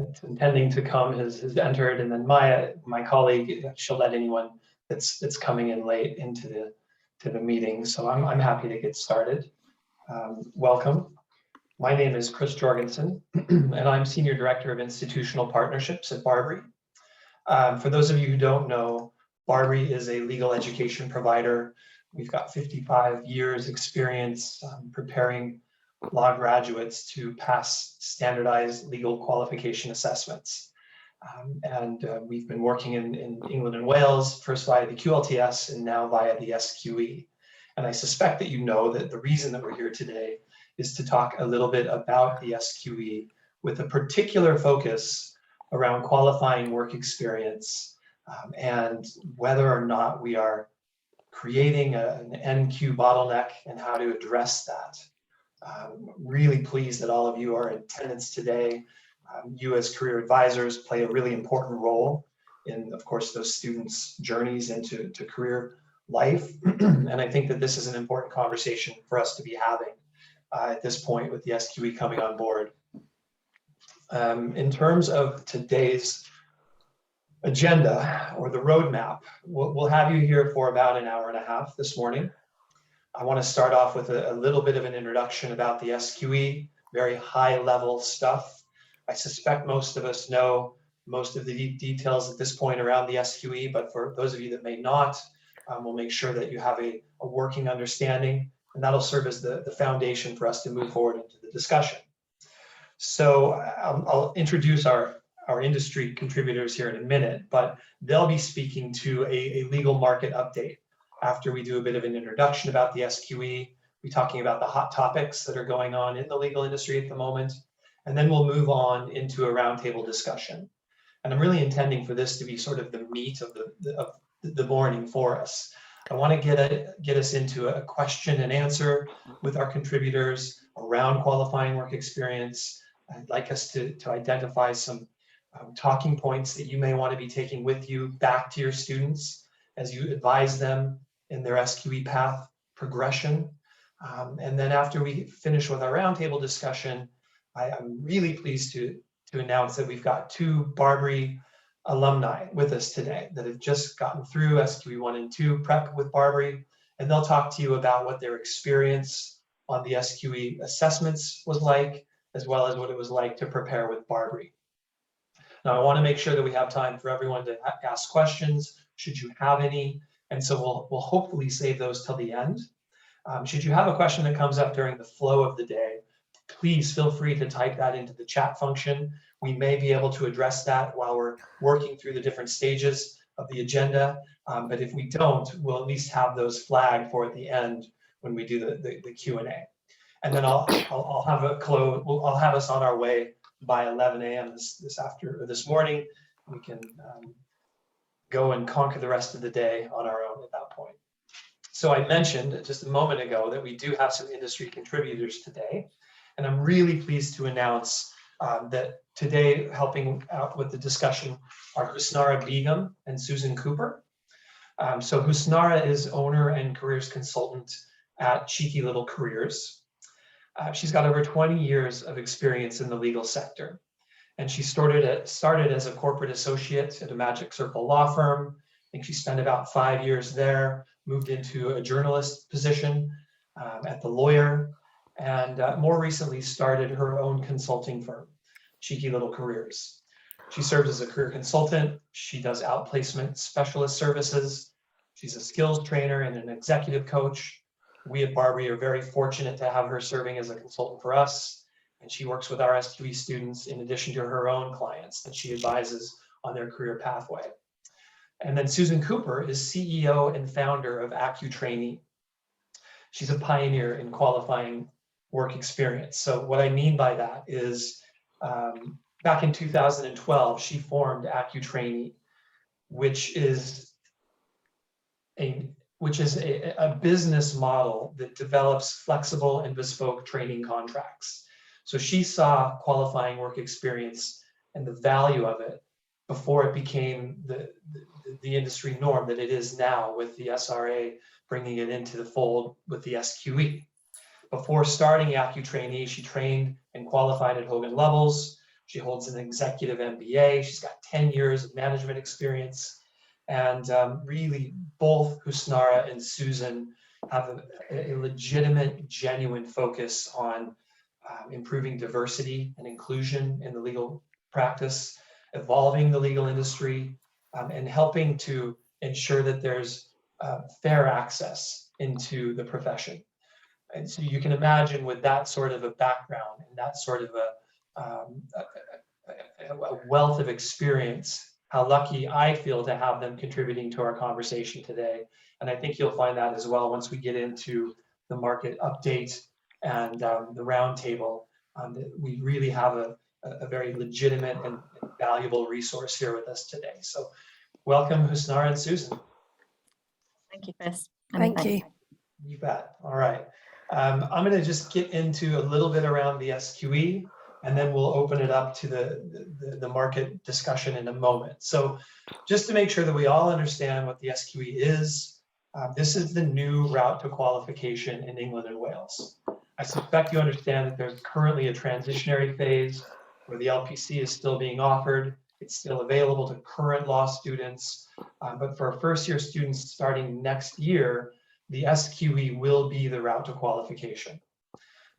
that's intending to come has entered, and then Maya, my colleague, she'll let anyone that's coming in late into the meeting. So I'm happy to get started. Welcome. My name is Chris Jorgensen, and I'm Senior Director of Institutional Partnerships at Barbary. For those of you who don't know, Barbary is a legal education provider. We've got 55 years experience preparing law graduates to pass standardized legal qualification assessments. We've been working in England and Wales, first via the QLTS and now via the SQE. And I suspect that you know that the reason that we're here today is to talk a little bit about the SQE with a particular focus around qualifying work experience and whether or not we are creating an NQ bottleneck and how to address that. Really pleased that all of you are in attendance today. You as career advisors play a really important role in, of course, those students' journeys into career life. And I think that this is an important conversation for us to be having at this point with the SQE coming on board. In terms of today's agenda or the roadmap, we'll have you here for about an hour and a half this morning. I want to start off with a little bit of an introduction about the SQE, very high level stuff. I suspect most of us know most of the details at this point around the SQE, but for those of you that may not, we'll make sure that you have a working understanding, and that'll serve as the foundation for us to move forward into the discussion. So I'll introduce our industry contributors here in a minute, but they'll be speaking to a legal market update. After we do a bit of an introduction about the SQE, we're talking about the hot topics that are going on in the legal industry at the moment, and then we'll move on into a roundtable discussion. And I'm really intending for this to be sort of the meat of the morning for us. I want to get us into a question and answer with our contributors around qualifying work experience. I'd like us to identify some talking points that you may want to be taking with you back to your students as you advise them in their SQE path progression. And then after we finish with our roundtable discussion, I'm really pleased to announce that we've got two Barbary alumni with us today that have just gotten through SQE 1 and 2 prep with Barbary, and they'll talk to you about what their experience on the SQE assessments was like, as well as what it was like to prepare with Barbary. Now, I want to make sure that we have time for everyone to ask questions, should you have any, and so we'll hopefully save those till the end. Should you have a question that comes up during the flow of the day, please feel free to type that into the chat function. We may be able to address that while we're working through the different stages of the agenda, but if we don't, we'll at least have those flagged for at the end when we do the Q&A. And then I'll have I'll have us on our way by 11 a.m. this morning. We can go and conquer the rest of the day on our own at that point. So I mentioned just a moment ago that we do have some industry contributors today, and I'm really pleased to announce that today helping out with the discussion are Husnara Begum and Susan Cooper. So Husnara is owner and careers consultant at Cheeky Little Careers. She's got over 20 years of experience in the legal sector. And she started as a corporate associate at a Magic Circle law firm. I think she spent about 5 years there, moved into a journalist position at The Lawyer, and more recently started her own consulting firm, Cheeky Little Careers. She serves as a career consultant. She does outplacement specialist services. She's a skills trainer and an executive coach. We at Barbary are very fortunate to have her serving as a consultant for us. And she works with our SQE students in addition to her own clients that she advises on their career pathway. And then Susan Cooper is CEO and founder of AccuTrainee. She's a pioneer in qualifying work experience. So what I mean by that is back in 2012, she formed AccuTrainee, which is a business model that develops flexible and bespoke training contracts. So she saw qualifying work experience and the value of it before it became the industry norm that it is now, with the SRA bringing it into the fold with the SQE. Before starting AccuTrainee, she trained and qualified at Hogan Lovells. She holds an executive MBA. She's got 10 years of management experience. And really, both Husnara and Susan have a legitimate, genuine focus on improving diversity and inclusion in the legal practice, evolving the legal industry, and helping to ensure that there's fair access into the profession. And so you can imagine with that sort of a background and that sort of a wealth of experience, how lucky I feel to have them contributing to our conversation today. And I think you'll find that as well once we get into the market update and the roundtable. We really have a very legitimate and valuable resource here with us today. So welcome, Husnara and Susan. Thank you, Chris. Thank you. You bet. All right. I'm going to just get into a little bit around the SQE, and then we'll open it up to the market discussion in a moment. So just to make sure that we all understand what the SQE is, this is the new route to qualification in England and Wales. I suspect you understand that there's currently a transitionary phase where the LPC is still being offered. It's still available to current law students, but for first-year students starting next year, the SQE will be the route to qualification.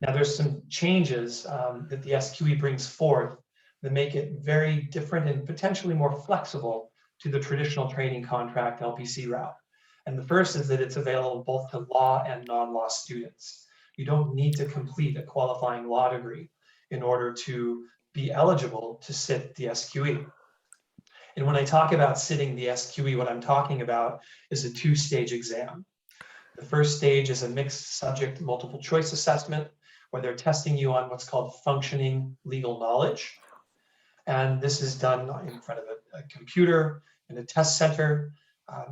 Now, there's some changes that the SQE brings forth that make it very different and potentially more flexible to the traditional training contract LPC route. And the first is that it's available both to law and non-law students. You don't need to complete a qualifying law degree in order to be eligible to sit the SQE. And when I talk about sitting the SQE, what I'm talking about is a two-stage exam. The first stage is a mixed subject multiple choice assessment where they're testing you on what's called functioning legal knowledge. And this is done in front of a computer in a test center.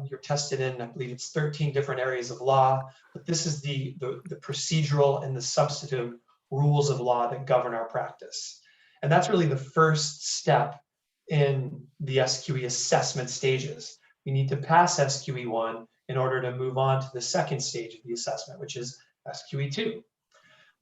You're tested in, I believe it's 13 different areas of law, but this is the procedural and the substantive rules of law that govern our practice. And that's really the first step in the SQE assessment stages. We need to pass SQE1 in order to move on to the second stage of the assessment, which is SQE2.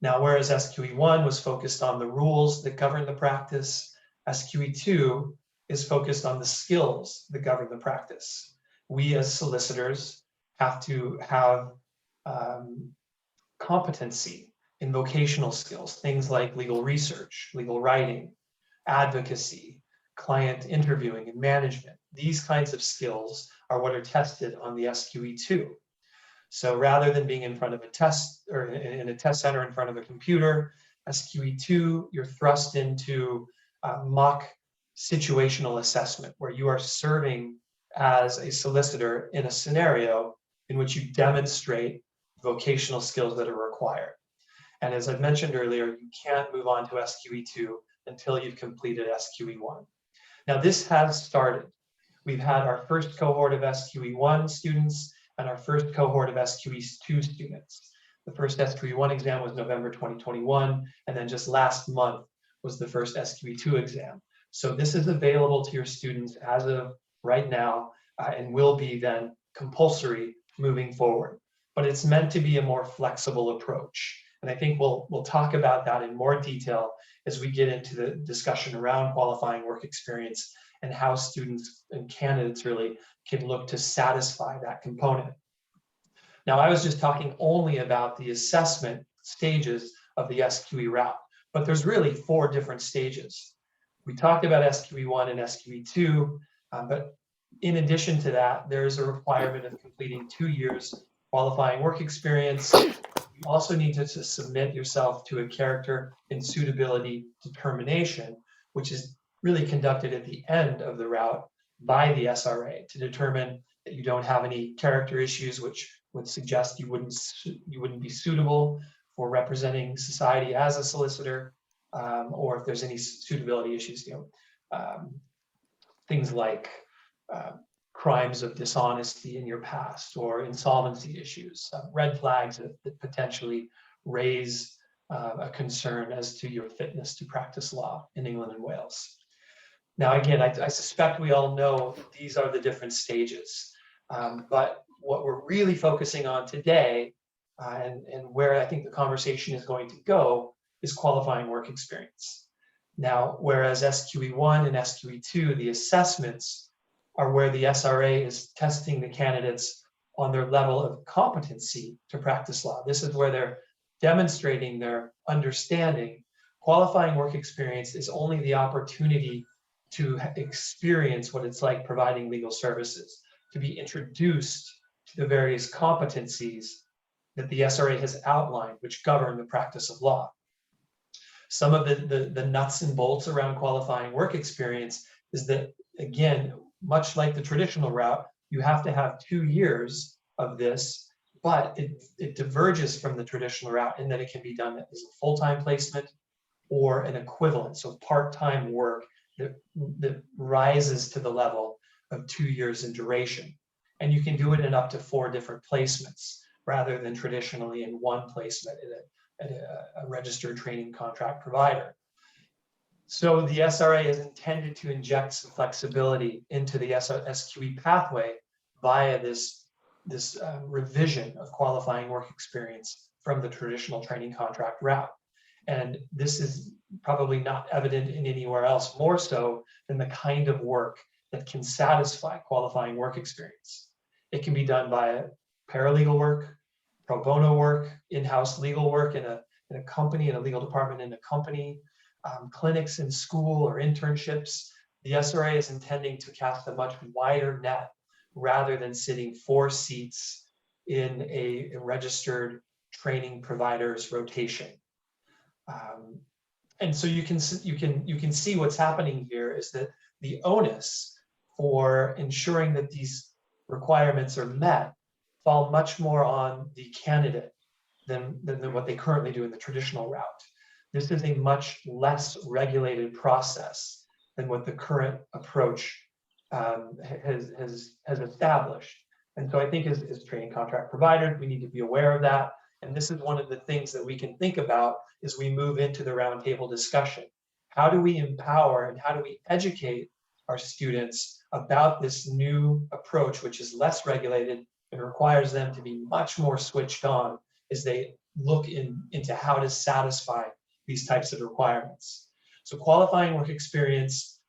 Now, whereas SQE1 was focused on the rules that govern the practice, SQE2 is focused on the skills that govern the practice. We as solicitors have to have competency in vocational skills, things like legal research, legal writing, advocacy, client interviewing and management. These kinds of skills are what are tested on the SQE2. So rather than being in front of a test or in a test center in front of a computer, SQE2, you're thrust into mock situational assessment where you are serving as a solicitor in a scenario in which you demonstrate vocational skills that are required. And as I mentioned earlier, you can't move on to SQE2 until you've completed SQE1. Now this has started. We've had our first cohort of SQE1 students and our first cohort of SQE2 students. The first SQE1 exam was November 2021, and then just last month was the first SQE2 exam. So this is available to your students as of right now and will be then compulsory moving forward. But it's meant to be a more flexible approach. And I think we'll talk about that in more detail as we get into the discussion around qualifying work experience and how students and candidates really can look to satisfy that component. Now, I was just talking only about the assessment stages of the SQE route, but there's really 4 different stages. We talked about SQE1 and SQE2, but in addition to that, there is a requirement of completing 2 years qualifying work experience. You also need to submit yourself to a character and suitability determination, which is really conducted at the end of the route by the SRA to determine that you don't have any character issues which would suggest you wouldn't be suitable for representing society as a solicitor, or if there's any suitability issues, things like crimes of dishonesty in your past or insolvency issues, red flags that potentially raise a concern as to your fitness to practice law in England and Wales. Now, again, I suspect we all know these are the different stages, but what we're really focusing on today and where I think the conversation is going to go is qualifying work experience. Now, whereas SQE1 and SQE2, the assessments are where the SRA is testing the candidates on their level of competency to practice law. This is where they're demonstrating their understanding. Qualifying work experience is only the opportunity to experience what it's like providing legal services, to be introduced to the various competencies that the SRA has outlined, which govern the practice of law. Some of the nuts and bolts around qualifying work experience is that, again, much like the traditional route, you have to have 2 years of this, but it diverges from the traditional route in that it can be done as a full-time placement or an equivalent, so part-time work that rises to the level of 2 years in duration. And you can do it in up to 4 different placements rather than traditionally in one placement at a registered training contract provider. So the SRA is intended to inject some flexibility into the SQE pathway via this revision of qualifying work experience from the traditional training contract route. And this is probably not evident in anywhere else, more so than the kind of work that can satisfy qualifying work experience. It can be done by paralegal work, pro bono work, in-house legal work in a company, in a legal department in a company, clinics in school or internships. The SRA is intending to cast a much wider net rather than sitting 4 seats in a registered training provider's rotation. And so you can see what's happening here is that the onus for ensuring that these requirements are met fall much more on the candidate than what they currently do in the traditional route. This is a much less regulated process than what the current approach has established. And so I think as training contract providers, we need to be aware of that. And this is one of the things that we can think about as we move into the roundtable discussion. How do we empower and how do we educate our students about this new approach, which is less regulated and requires them to be much more switched on as they look into how to satisfy these types of requirements. So qualifying work experience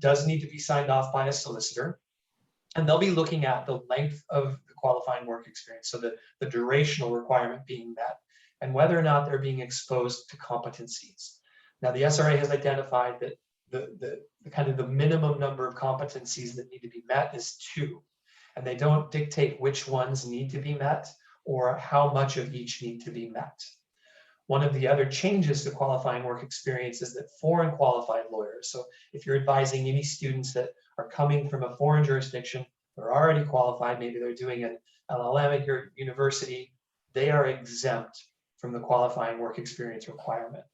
does need to be signed off by a solicitor, and they'll be looking at the length of the qualifying work experience, so the durational requirement being met, and whether or not they're being exposed to competencies. Now, the SRA has identified that the kind of the minimum number of competencies that need to be met is 2, and they don't dictate which ones need to be met or how much of each need to be met. One of the other changes to qualifying work experience is that foreign qualified lawyers, so if you're advising any students that are coming from a foreign jurisdiction, they're already qualified, maybe they're doing an LLM at your university, they are exempt from the qualifying work experience requirement.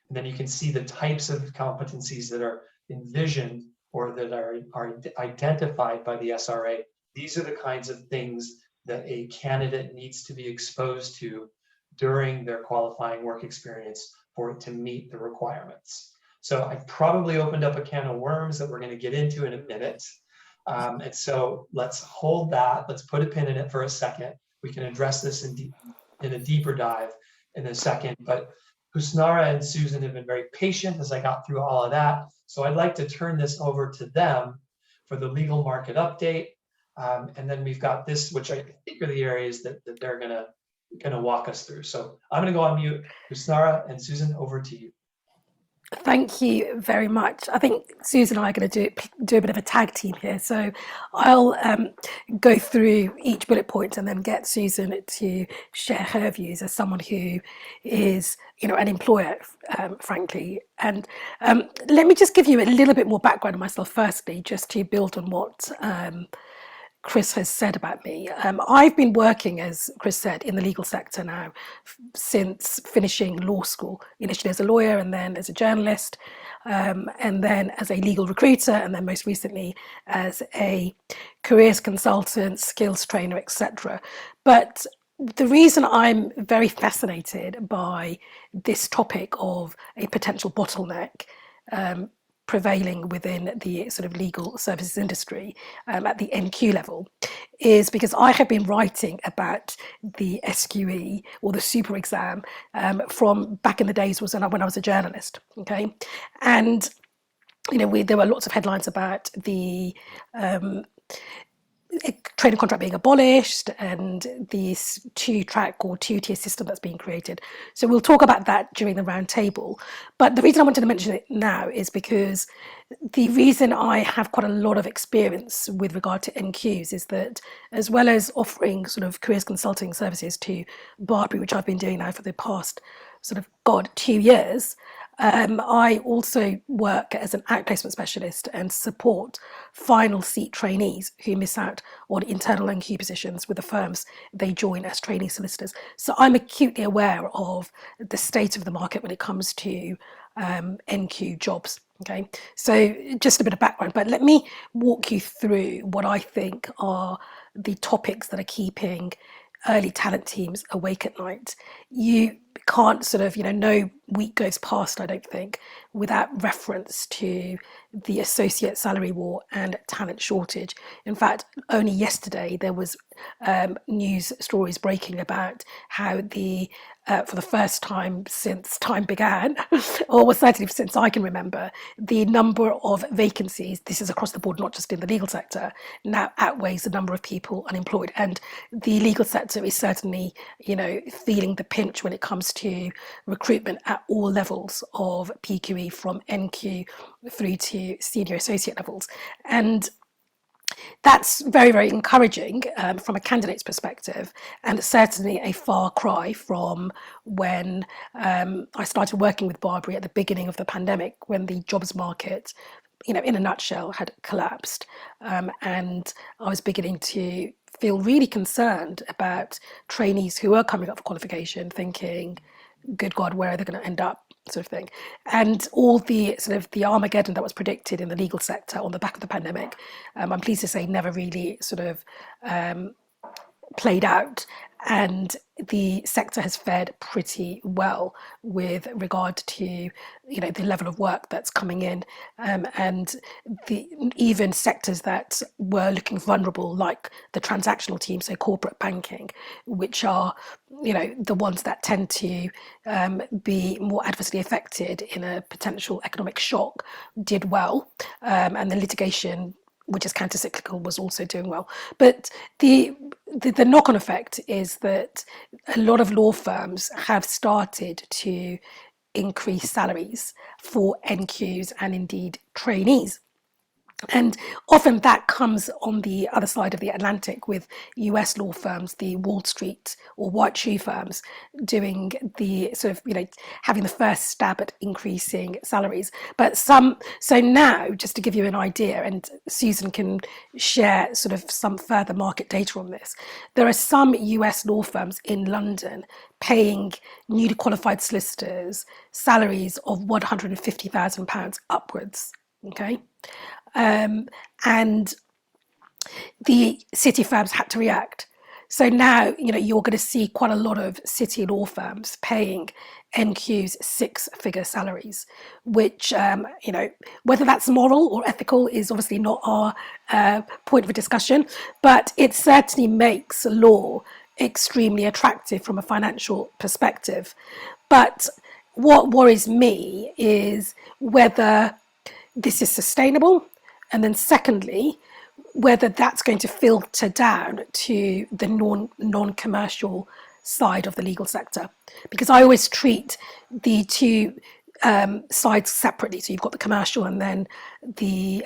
And then you can see the types of competencies that are envisioned or that are identified by the SRA. These are the kinds of things that a candidate needs to be exposed to during their qualifying work experience for it to meet the requirements. So I probably opened up a can of worms that we're going to get into in a minute. And so let's hold that. Let's put a pin in it for a second. We can address this in a deeper dive in a second. But Husnara and Susan have been very patient as I got through all of that. So I'd like to turn this over to them for the legal market update. And then we've got this, which I think are the areas that they're gonna walk us through. So I'm gonna go on mute. Husnara and Susan, over to you. Thank you very much. I think Susan and I are going to do a bit of a tag team here. So I'll go through each bullet point and then get Susan to share her views as someone who is, an employer, frankly. And let me just give you a little bit more background on myself firstly, just to build on what Chris has said about me. I've been working, as Chris said, in the legal sector now since finishing law school, initially as a lawyer and then as a journalist, and then as a legal recruiter, and then most recently as a careers consultant, skills trainer, etc. But the reason I'm very fascinated by this topic of a potential bottleneck prevailing within the sort of legal services industry at the NQ level is because I have been writing about the SQE or the super exam from back in the days when I was a journalist. Okay, and there were lots of headlines about the training contract being abolished and this two-track or two-tier system that's being created. So we'll talk about that during the round table. But the reason I wanted to mention it now is because the reason I have quite a lot of experience with regard to NQs is that, as well as offering sort of careers consulting services to Barbary, which I've been doing now for the past 2 years, I also work as an outplacement specialist and support final seat trainees who miss out on internal NQ positions with the firms they join as trainee solicitors. So I'm acutely aware of the state of the market when it comes to NQ jobs. Okay, so just a bit of background, but let me walk you through what I think are the topics that are keeping early talent teams awake at night. You can't no week goes past, I don't think, without reference to the associate salary war and talent shortage. In fact, only yesterday there was news stories breaking about how for the first time since time began, or certainly since I can remember, the number of vacancies, this is across the board, not just in the legal sector, now outweighs the number of people unemployed. And the legal sector is certainly, feeling the pinch when it comes to recruitment at all levels of PQE, from NQ through to senior associate levels. And that's very, very encouraging from a candidate's perspective, and certainly a far cry from when I started working with Barbary at the beginning of the pandemic, when the jobs market, in a nutshell, had collapsed. And I was beginning to feel really concerned about trainees who were coming up for qualification, thinking, good God, where are they going to end up, sort of thing. And all the the Armageddon that was predicted in the legal sector on the back of the pandemic, I'm pleased to say, never really played out, and the sector has fared pretty well with regard to the level of work that's coming in, and even sectors that were looking vulnerable, like the transactional team, so corporate banking, which are the ones that tend to be more adversely affected in a potential economic shock, did well, and the litigation, which is counter-cyclical, was also doing well. But the knock-on effect is that a lot of law firms have started to increase salaries for NQs and indeed trainees. And often that comes on the other side of the Atlantic, with US law firms, the Wall Street or white shoe firms, doing the having the first stab at increasing salaries. But so now, just to give you an idea, and Susan can share some further market data on this, there are some US law firms in London paying newly qualified solicitors salaries of £150,000 upwards. Okay. And the city firms had to react. So now, you're going to see quite a lot of city law firms paying NQs six-figure salaries, which, whether that's moral or ethical is obviously not our point of a discussion, but it certainly makes law extremely attractive from a financial perspective. But what worries me is whether this is sustainable, and then secondly, whether that's going to filter down to the non-commercial side of the legal sector. Because I always treat the two sides separately. So you've got the commercial and then the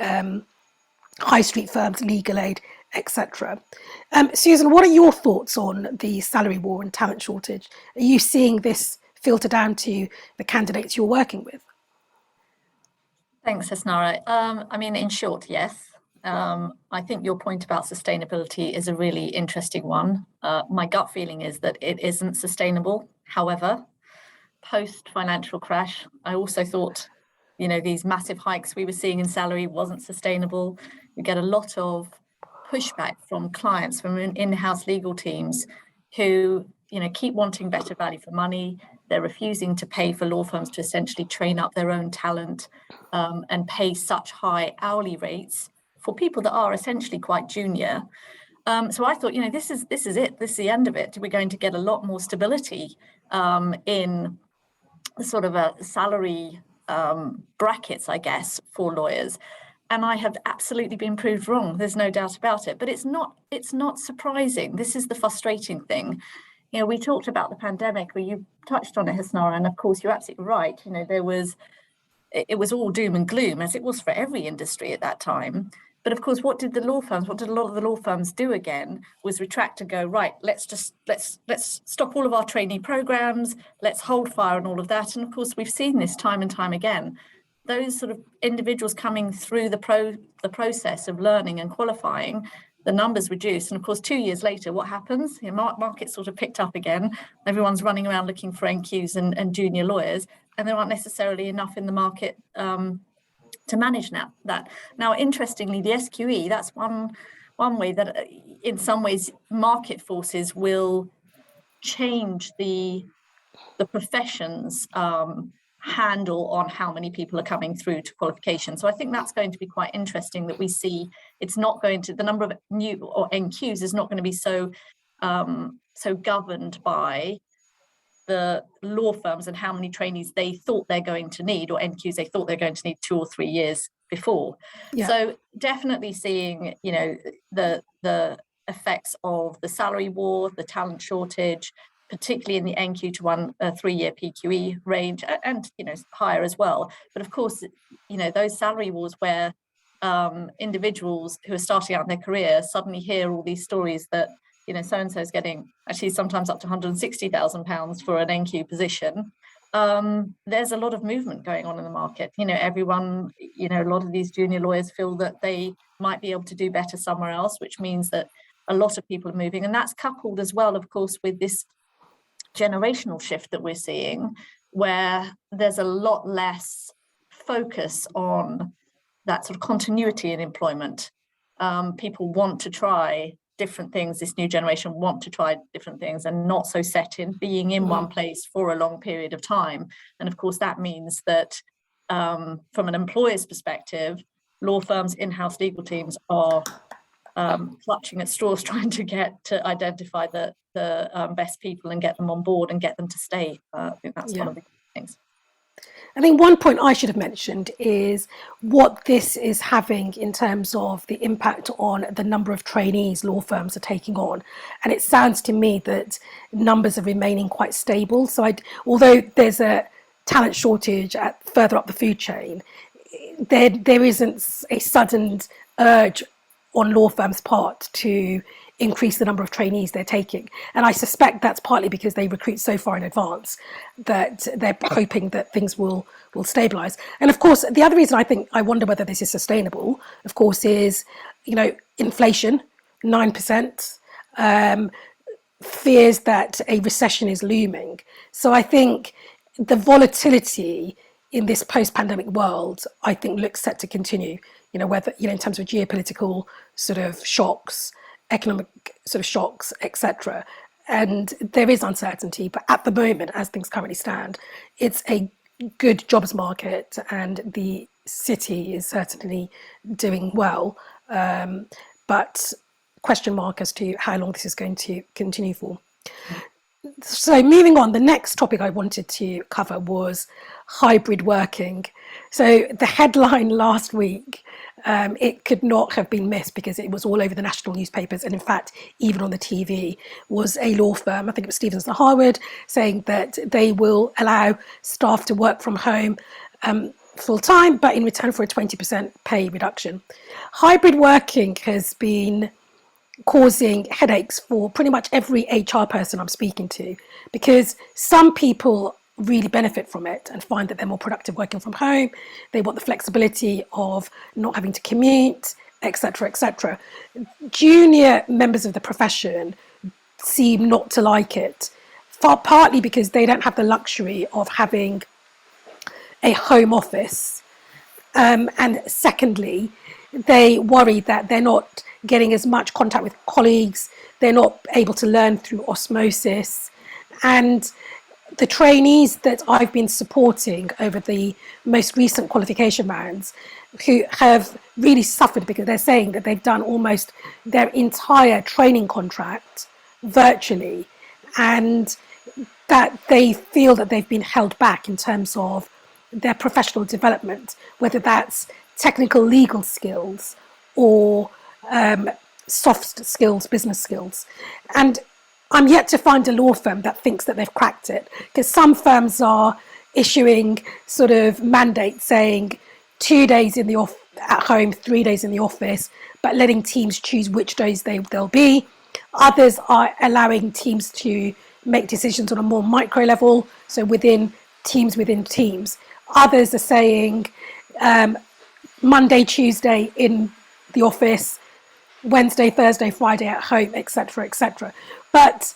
high street firms, legal aid, etc. Susan, what are your thoughts on the salary war and talent shortage? Are you seeing this filter down to the candidates you're working with? Thanks, Hasnara. In short, yes. I think your point about sustainability is a really interesting one. My gut feeling is that it isn't sustainable. However, post-financial crash, I also thought, these massive hikes we were seeing in salary wasn't sustainable. We get a lot of pushback from clients, from in-house legal teams who, keep wanting better value for money. They're refusing to pay for law firms to essentially train up their own talent and pay such high hourly rates for people that are essentially quite junior. So I thought, this is it. This is the end of it. We're going to get a lot more stability in sort of a salary brackets, I guess, for lawyers. And I have absolutely been proved wrong. There's no doubt about it. But it's not surprising. This is the frustrating thing. We talked about the pandemic, where you touched on it, Hasnara, and of course you're absolutely right. It was all doom and gloom, as it was for every industry at that time. But of course, what did a lot of the law firms do again was retract and go, right, let's stop all of our trainee programs, let's hold fire on all of that. And of course, we've seen this time and time again. Those sort of individuals coming through the process of learning and qualifying, the numbers reduce. And of course, 2 years later, what happens? The market sort of picked up again. Everyone's running around looking for NQs and junior lawyers, and there aren't necessarily enough in the market to manage that. Now, interestingly, the SQE, that's one way that in some ways market forces will change the profession's handle on how many people are coming through to qualification. So I think that's going to be quite interesting, that we see it's not going to, the number of new or NQs is not going to be so governed by the law firms and how many trainees they thought they're going to need, or NQs they thought they're going to need 2 or 3 years before. Yeah. So definitely seeing, the effects of the salary war, the talent shortage, particularly in the NQ to 3-year PQE range, and higher as well. But of course, those salary wars where individuals who are starting out in their career suddenly hear all these stories that so-and-so is getting actually sometimes up to £160,000 for an NQ position. There's a lot of movement going on in the market. Everyone, a lot of these junior lawyers feel that they might be able to do better somewhere else, which means that a lot of people are moving. And that's coupled as well, of course, with this generational shift that we're seeing, where there's a lot less focus on that sort of continuity in employment. People want to try different things. This new generation want to try different things and not so set in being in one place for a long period of time. And of course, that means that from an employer's perspective, law firms' in-house legal teams are clutching at straws, trying to identify the best people and get them on board and get them to stay. I think that's one of the things. I think one point I should have mentioned is what this is having in terms of the impact on the number of trainees law firms are taking on. And it sounds to me that numbers are remaining quite stable. So although there's a talent shortage further up the food chain, there isn't a sudden urge on law firms' part to increase the number of trainees they're taking. And I suspect that's partly because they recruit so far in advance that they're hoping that things will stabilise. And of course, the other reason I wonder whether this is sustainable, of course, is, inflation, 9%, fears that a recession is looming. So I think the volatility in this post-pandemic world, I think, looks set to continue, whether, in terms of geopolitical sort of shocks, economic sort of shocks, etc. And there is uncertainty, but at the moment, as things currently stand, it's a good jobs market and the city is certainly doing well. But question mark as to how long this is going to continue for. So moving on, the next topic I wanted to cover was hybrid working. So the headline last week, it could not have been missed because it was all over the national newspapers, and in fact even on the TV, was a law firm, I think it was Stevens and Harwood, saying that they will allow staff to work from home full time, but in return for a 20% pay reduction. Hybrid working has been causing headaches for pretty much every HR person I'm speaking to, because some people really benefit from it and find that they're more productive working from home. They want the flexibility of not having to commute, etc., etc. Junior members of the profession seem not to like it, partly because they don't have the luxury of having a home office, and secondly, they worry that they're not getting as much contact with colleagues, they're not able to learn through osmosis, and the trainees that I've been supporting over the most recent qualification rounds, who have really suffered because they're saying that they've done almost their entire training contract virtually, and that they feel that they've been held back in terms of their professional development, whether that's technical legal skills or soft skills, business skills. And I'm yet to find a law firm that thinks that they've cracked it, because some firms are issuing sort of mandates saying 2 days in the at home, 3 days in the office, but letting teams choose which days they'll be. Others are allowing teams to make decisions on a more micro level, so within teams. Others are saying Monday, Tuesday in the office, Wednesday, Thursday, Friday at home, etc., etc. But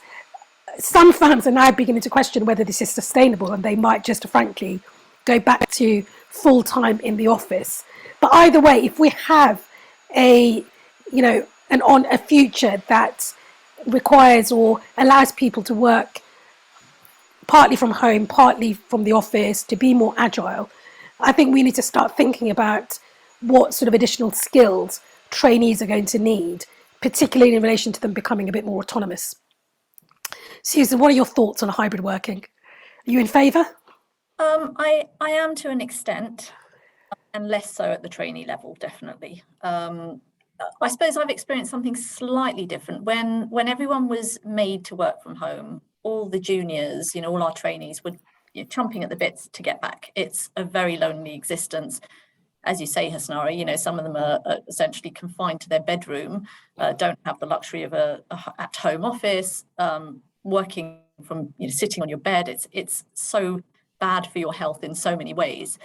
some firms are now beginning to question whether this is sustainable, and they might just frankly go back to full time in the office. But either way, if we have a future that requires or allows people to work partly from home, partly from the office, to be more agile, I think we need to start thinking about what sort of additional skills trainees are going to need, particularly in relation to them becoming a bit more autonomous. Susan, what are your thoughts on hybrid working? Are you in favour? I am to an extent, and less so at the trainee level, definitely. I suppose I've experienced something slightly different. When everyone was made to work from home, all the juniors, all our trainees were chomping at the bits to get back. It's a very lonely existence. As you say, Hasnara, some of them are essentially confined to their bedroom, don't have the luxury of a at-home office, working from sitting on your bed. It's so bad for your health in so many ways.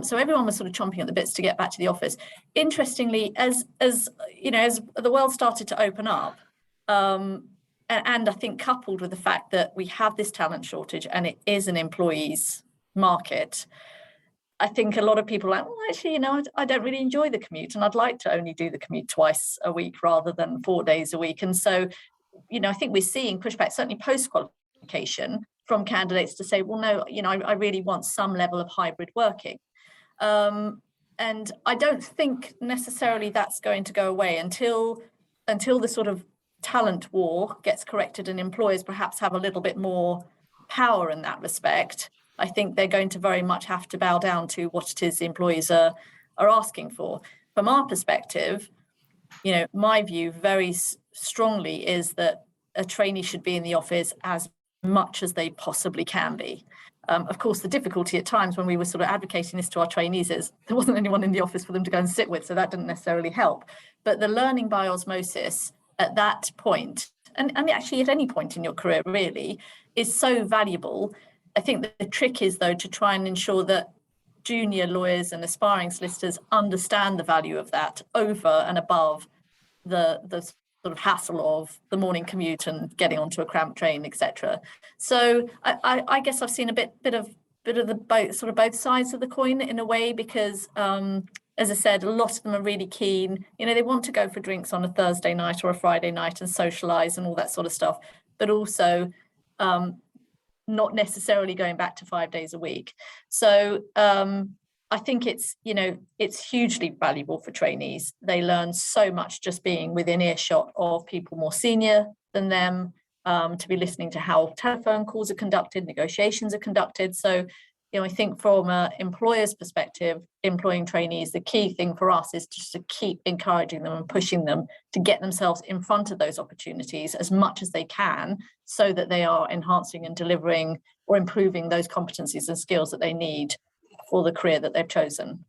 So everyone was sort of chomping at the bits to get back to the office. Interestingly, as the world started to open up, and I think coupled with the fact that we have this talent shortage and it is an employees market, I think a lot of people are like, well, actually, I don't really enjoy the commute, and I'd like to only do the commute twice a week rather than 4 days a week. And so, I think we're seeing pushback, certainly post-qualification, from candidates to say, well, no, I really want some level of hybrid working. And I don't think necessarily that's going to go away until the sort of talent war gets corrected and employers perhaps have a little bit more power in that respect. I think they're going to very much have to bow down to what it is the employees are asking for. From our perspective, my view very strongly is that a trainee should be in the office as much as they possibly can be. Of course, the difficulty at times when we were sort of advocating this to our trainees is there wasn't anyone in the office for them to go and sit with, so that didn't necessarily help. But the learning by osmosis at that point, and actually at any point in your career really, is so valuable. I think that the trick is, though, to try and ensure that junior lawyers and aspiring solicitors understand the value of that over and above the sort of hassle of the morning commute and getting onto a cramped train, etc. So I guess I've seen a bit of the both sides of the coin in a way, because as I said, a lot of them are really keen. They want to go for drinks on a Thursday night or a Friday night and socialize and all that sort of stuff, but also not necessarily going back to 5 days a week. So I think it's hugely valuable for trainees. They learn so much just being within earshot of people more senior than them, to be listening to how telephone calls are conducted, negotiations are conducted. So, I think from an employer's perspective, employing trainees, the key thing for us is just to keep encouraging them and pushing them to get themselves in front of those opportunities as much as they can, so that they are enhancing and delivering or improving those competencies and skills that they need for the career that they've chosen.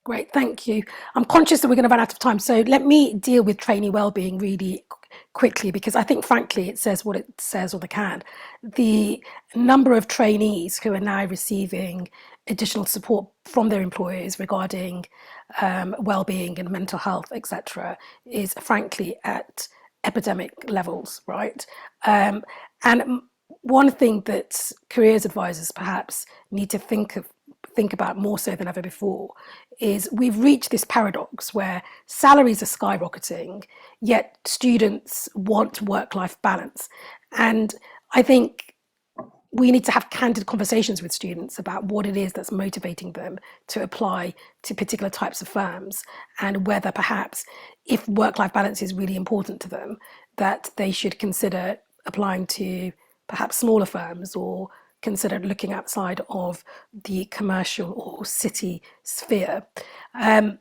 Great, thank you. I'm conscious that we're going to run out of time, so let me deal with trainee wellbeing really quickly, because I think, frankly, it says what it says on the can. The number of trainees who are now receiving additional support from their employers regarding wellbeing and mental health, etc., is frankly at epidemic levels, right? And one thing that careers advisors perhaps need to think about more so than ever before is we've reached this paradox where salaries are skyrocketing, yet students want work-life balance. And I think we need to have candid conversations with students about what it is that's motivating them to apply to particular types of firms, and whether perhaps if work-life balance is really important to them, that they should consider applying to perhaps smaller firms, or consider looking outside of the commercial or city sphere. And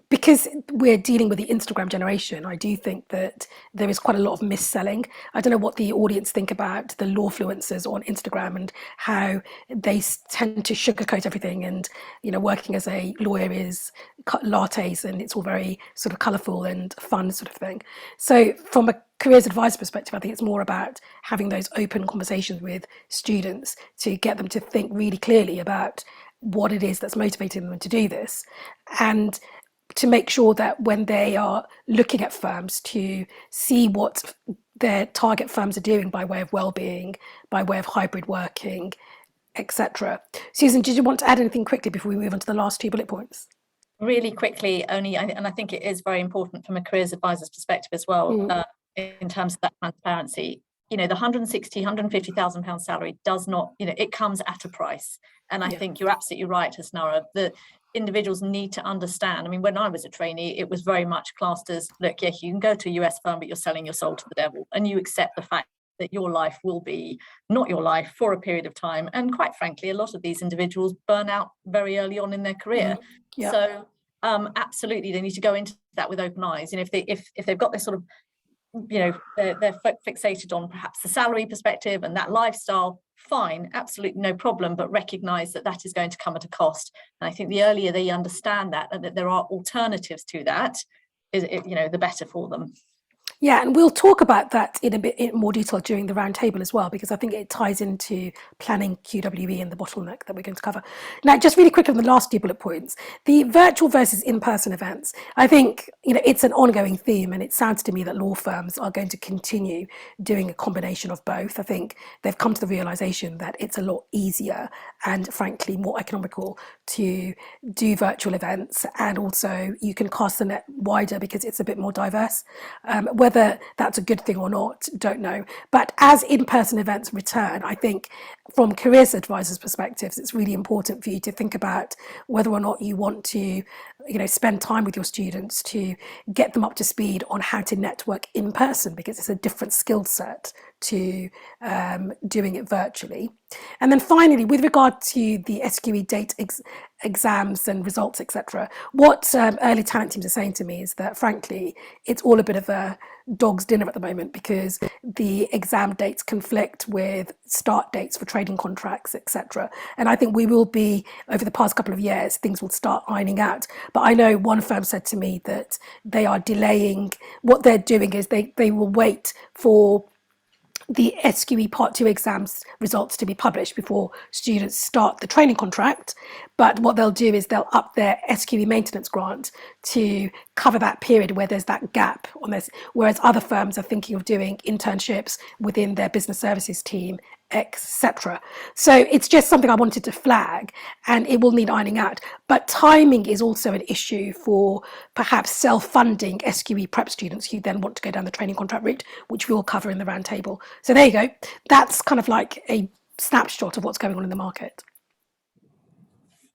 because we're dealing with the Instagram generation, I do think that there is quite a lot of mis-selling. I don't know what the audience think about the lawfluencers on Instagram and how they tend to sugarcoat everything, and working as a lawyer is lattes and it's all very sort of colourful and fun sort of thing. So from a careers advisor perspective, I think it's more about having those open conversations with students to get them to think really clearly about what it is that's motivating them to do this, and to make sure that when they are looking at firms, to see what their target firms are doing by way of well-being, by way of hybrid working, etc. Susan, did you want to add anything quickly before we move on to the last 2 bullet points? Really quickly, only, and I think it is very important from a careers advisor's perspective as well, in terms of that transparency. The 160, 150,000 pound salary does not, it comes at a price. And I think you're absolutely right, Hasnara, that individuals need to understand. I mean, when I was a trainee, it was very much classed as, look, yes, you can go to a US firm, but you're selling your soul to the devil. And you accept the fact that your life will be not your life for a period of time. And quite frankly, a lot of these individuals burn out very early on in their career. So absolutely, they need to go into that with open eyes. And if they've got this sort of, they're fixated on perhaps the salary perspective and that lifestyle, fine, absolutely no problem, but recognize that that is going to come at a cost. And I think the earlier they understand that, and that there are alternatives to that, the better for them. Yeah, and we'll talk about that in a bit more detail during the roundtable as well, because I think it ties into planning QWE and the bottleneck that we're going to cover. Now, just really quickly on the last 2 bullet points, the virtual versus in-person events. I think it's an ongoing theme, and it sounds to me that law firms are going to continue doing a combination of both. I think they've come to the realization that it's a lot easier and frankly more economical to do virtual events, and also you can cast the net wider because it's a bit more diverse. Whether that's a good thing or not, don't know. But as in-person events return, I think from careers advisors' perspectives, it's really important for you to think about whether or not you want to, spend time with your students to get them up to speed on how to network in person, because it's a different skill set to doing it virtually. And then finally, with regard to the SQE date exams and results, etc., what early talent teams are saying to me is that, frankly, it's all a bit of a dog's dinner at the moment, because the exam dates conflict with start dates for trading contracts, etc. And I think we will be, over the past couple of years, things will start ironing out. But I know one firm said to me that they are delaying, what they're doing is they will wait for the SQE Part 2 exams results to be published before students start the training contract. But what they'll do is they'll up their SQE maintenance grant to cover that period where there's that gap on this, whereas other firms are thinking of doing internships within their business services team, etc. So it's just something I wanted to flag, and it will need ironing out. But timing is also an issue for perhaps self-funding SQE prep students who then want to go down the training contract route, which we will cover in the roundtable. So there you go. That's kind of like a snapshot of what's going on in the market.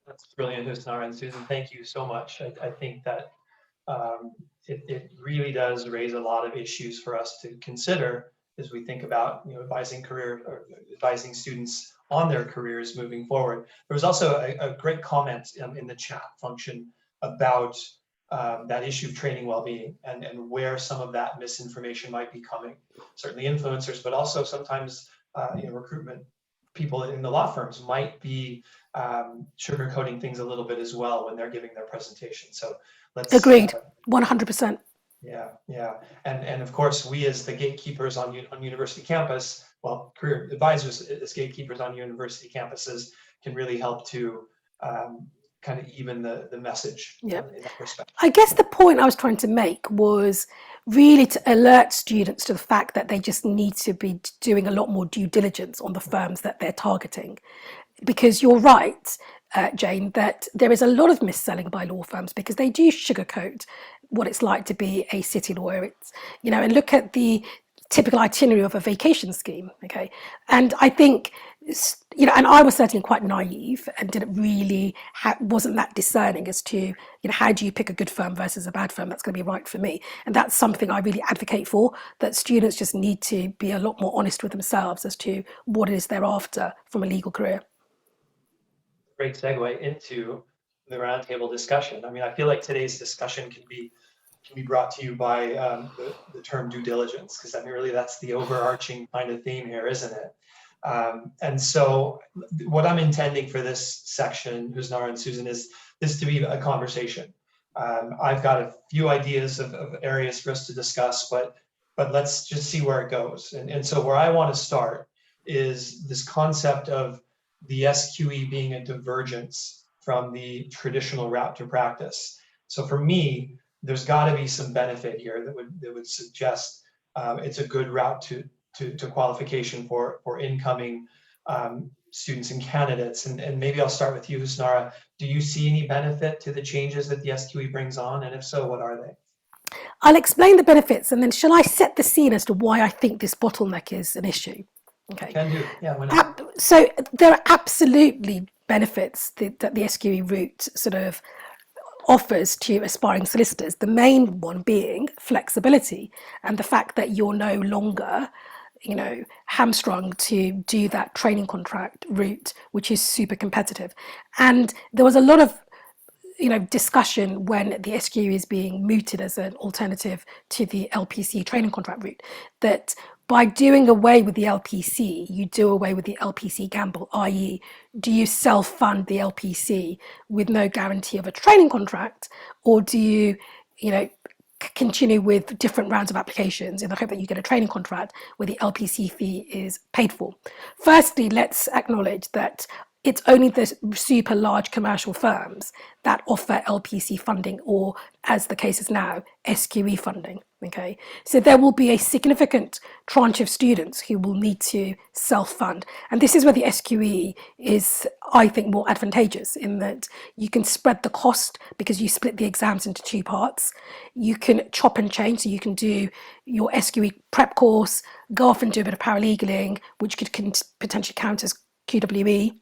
That's brilliant, Husnara and Susan. Thank you so much. I think that it really does raise a lot of issues for us to consider as we think about advising students on their careers moving forward. There was also a great comment in the chat function about that issue of training well-being and where some of that misinformation might be coming. Certainly influencers, but also sometimes recruitment people in the law firms might be sugarcoating things a little bit as well when they're giving their presentation. So let's agreed, 100%. Yeah, and of course we as the gatekeepers on university campus, well, career advisors as gatekeepers on university campuses can really help to kind of even the message in that respect. I guess the point I was trying to make was really to alert students to the fact that they just need to be doing a lot more due diligence on the firms that they're targeting. Because you're right, Jane, that there is a lot of mis-selling by law firms because they do sugarcoat what it's like to be a city lawyer. It's, and look at the typical itinerary of a vacation scheme. Okay, and I think, you know, and I was certainly quite naive and didn't really wasn't that discerning as to, you know, how do you pick a good firm versus a bad firm that's going to be right for me. And that's something I really advocate for, that students just need to be a lot more honest with themselves as to what it is they're after from a legal career. Great segue into the roundtable discussion. I mean, I feel like today's discussion can be brought to you by the term due diligence, because I mean, really, that's the overarching kind of theme here, isn't it? And so what I'm intending for this section, Husnara and Susan, is this to be a conversation. I've got a few ideas of areas for us to discuss, but let's just see where it goes. And so where I want to start is this concept of the SQE being a divergence from the traditional route to practice. So for me, there's got to be some benefit here that would suggest it's a good route to qualification for incoming students and candidates. And maybe I'll start with you, Husnara. Do you see any benefit to the changes that the SQE brings on? And if so, what are they? I'll explain the benefits, and then shall I set the scene as to why I think this bottleneck is an issue? Okay. Can do. Yeah, why not? So there are absolutely benefits that the SQE route sort of offers to aspiring solicitors, the main one being flexibility and the fact that you're no longer, you know, hamstrung to do that training contract route, which is super competitive. And there was a lot of, you know, discussion when the SQE is being mooted as an alternative to the LPC training contract route, that by doing away with the LPC, you do away with the LPC gamble, i.e., do you self-fund the LPC with no guarantee of a training contract, or do you, you know, continue with different rounds of applications in the hope that you get a training contract where the LPC fee is paid for? Firstly, let's acknowledge that it's only the super large commercial firms that offer LPC funding, or as the case is now, SQE funding. Okay, so there will be a significant tranche of students who will need to self-fund, and this is where the SQE is, I think, more advantageous, in that you can spread the cost because you split the exams into two parts. You can chop and change, so you can do your SQE prep course, go off and do a bit of paralegaling, which could potentially count as QWE,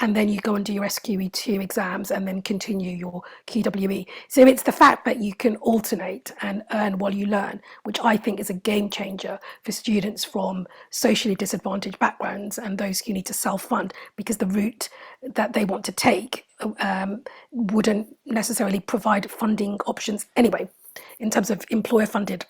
and then you go and do your SQE2 exams and then continue your QWE. So it's the fact that you can alternate and earn while you learn, which I think is a game changer for students from socially disadvantaged backgrounds and those who need to self-fund, because the route that they want to take wouldn't necessarily provide funding options anyway, in terms of employer-funded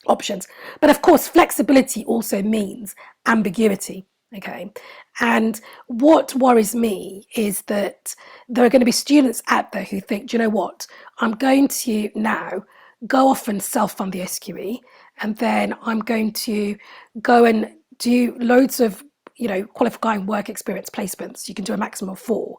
options. But of course, flexibility also means ambiguity. Okay, and what worries me is that there are going to be students out there who think, do you know what, I'm going to now go off and self-fund the SQE, and then I'm going to go and do loads of, you know, qualifying work experience placements. You can do a maximum of 4,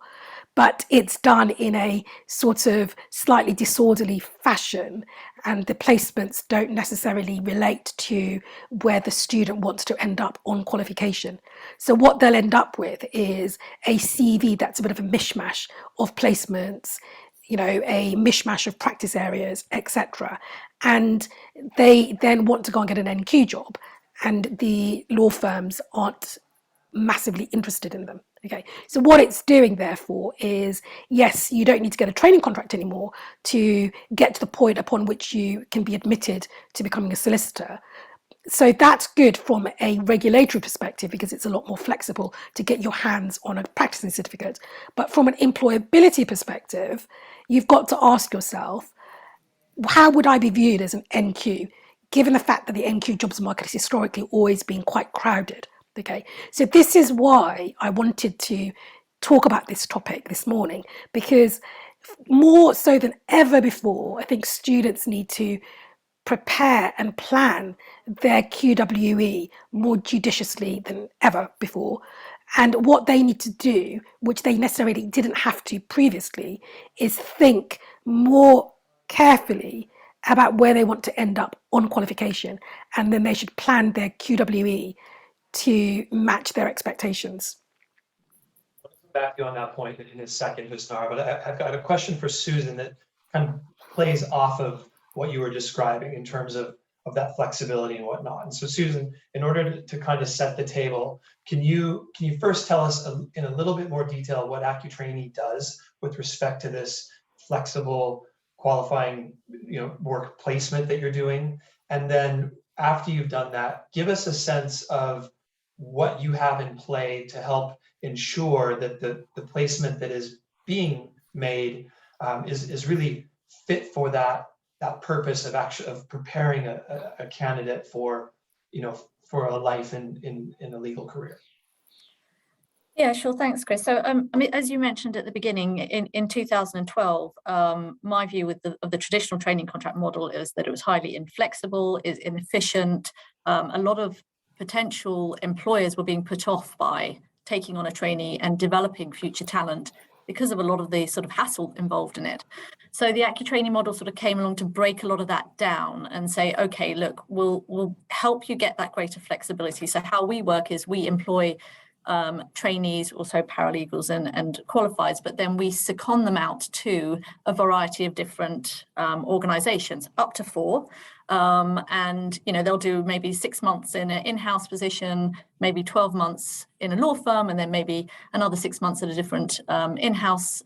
but it's done in a sort of slightly disorderly fashion, and the placements don't necessarily relate to where the student wants to end up on qualification. So what they'll end up with is a CV that's a bit of a mishmash of placements, you know, a mishmash of practice areas, etc. And they then want to go and get an NQ job, and the law firms aren't massively interested in them. Okay, so what it's doing, therefore, is, yes, you don't need to get a training contract anymore to get to the point upon which you can be admitted to becoming a solicitor. So that's good from a regulatory perspective, because it's a lot more flexible to get your hands on a practicing certificate. But from an employability perspective, you've got to ask yourself, how would I be viewed as an NQ, given the fact that the NQ jobs market has historically always been quite crowded? Okay, so this is why I wanted to talk about this topic this morning, because more so than ever before, I think students need to prepare and plan their QWE more judiciously than ever before. And what they need to do, which they necessarily didn't have to previously, is think more carefully about where they want to end up on qualification, and then they should plan their QWE to match their expectations. I'll come back to you on that point in a second, Husnara, but I've got a question for Susan that kind of plays off of what you were describing in terms of that flexibility and whatnot. And so Susan, in order to kind of set the table, can you first tell us in a little bit more detail what AccuTrainee does with respect to this flexible qualifying, work placement that you're doing? And then after you've done that, give us a sense of what you have in play to help ensure that the placement that is being made is really fit for that purpose of preparing a candidate for for a life in a legal career. Yeah, sure. Thanks, Chris. So, I mean, as you mentioned at the beginning, in 2012, my view of the traditional training contract model is that it was highly inflexible, is inefficient. A lot of potential employers were being put off by taking on a trainee and developing future talent because of a lot of the sort of hassle involved in it. So the AccuTrainee model sort of came along to break a lot of that down and say, okay, look, we'll help you get that greater flexibility. So how we work is we employ trainees, also paralegals and qualifieds, but then we second them out to a variety of different organizations, up to 4. And they'll do maybe 6 months in an in-house position, maybe 12 months in a law firm, and then maybe another 6 months at a different in-house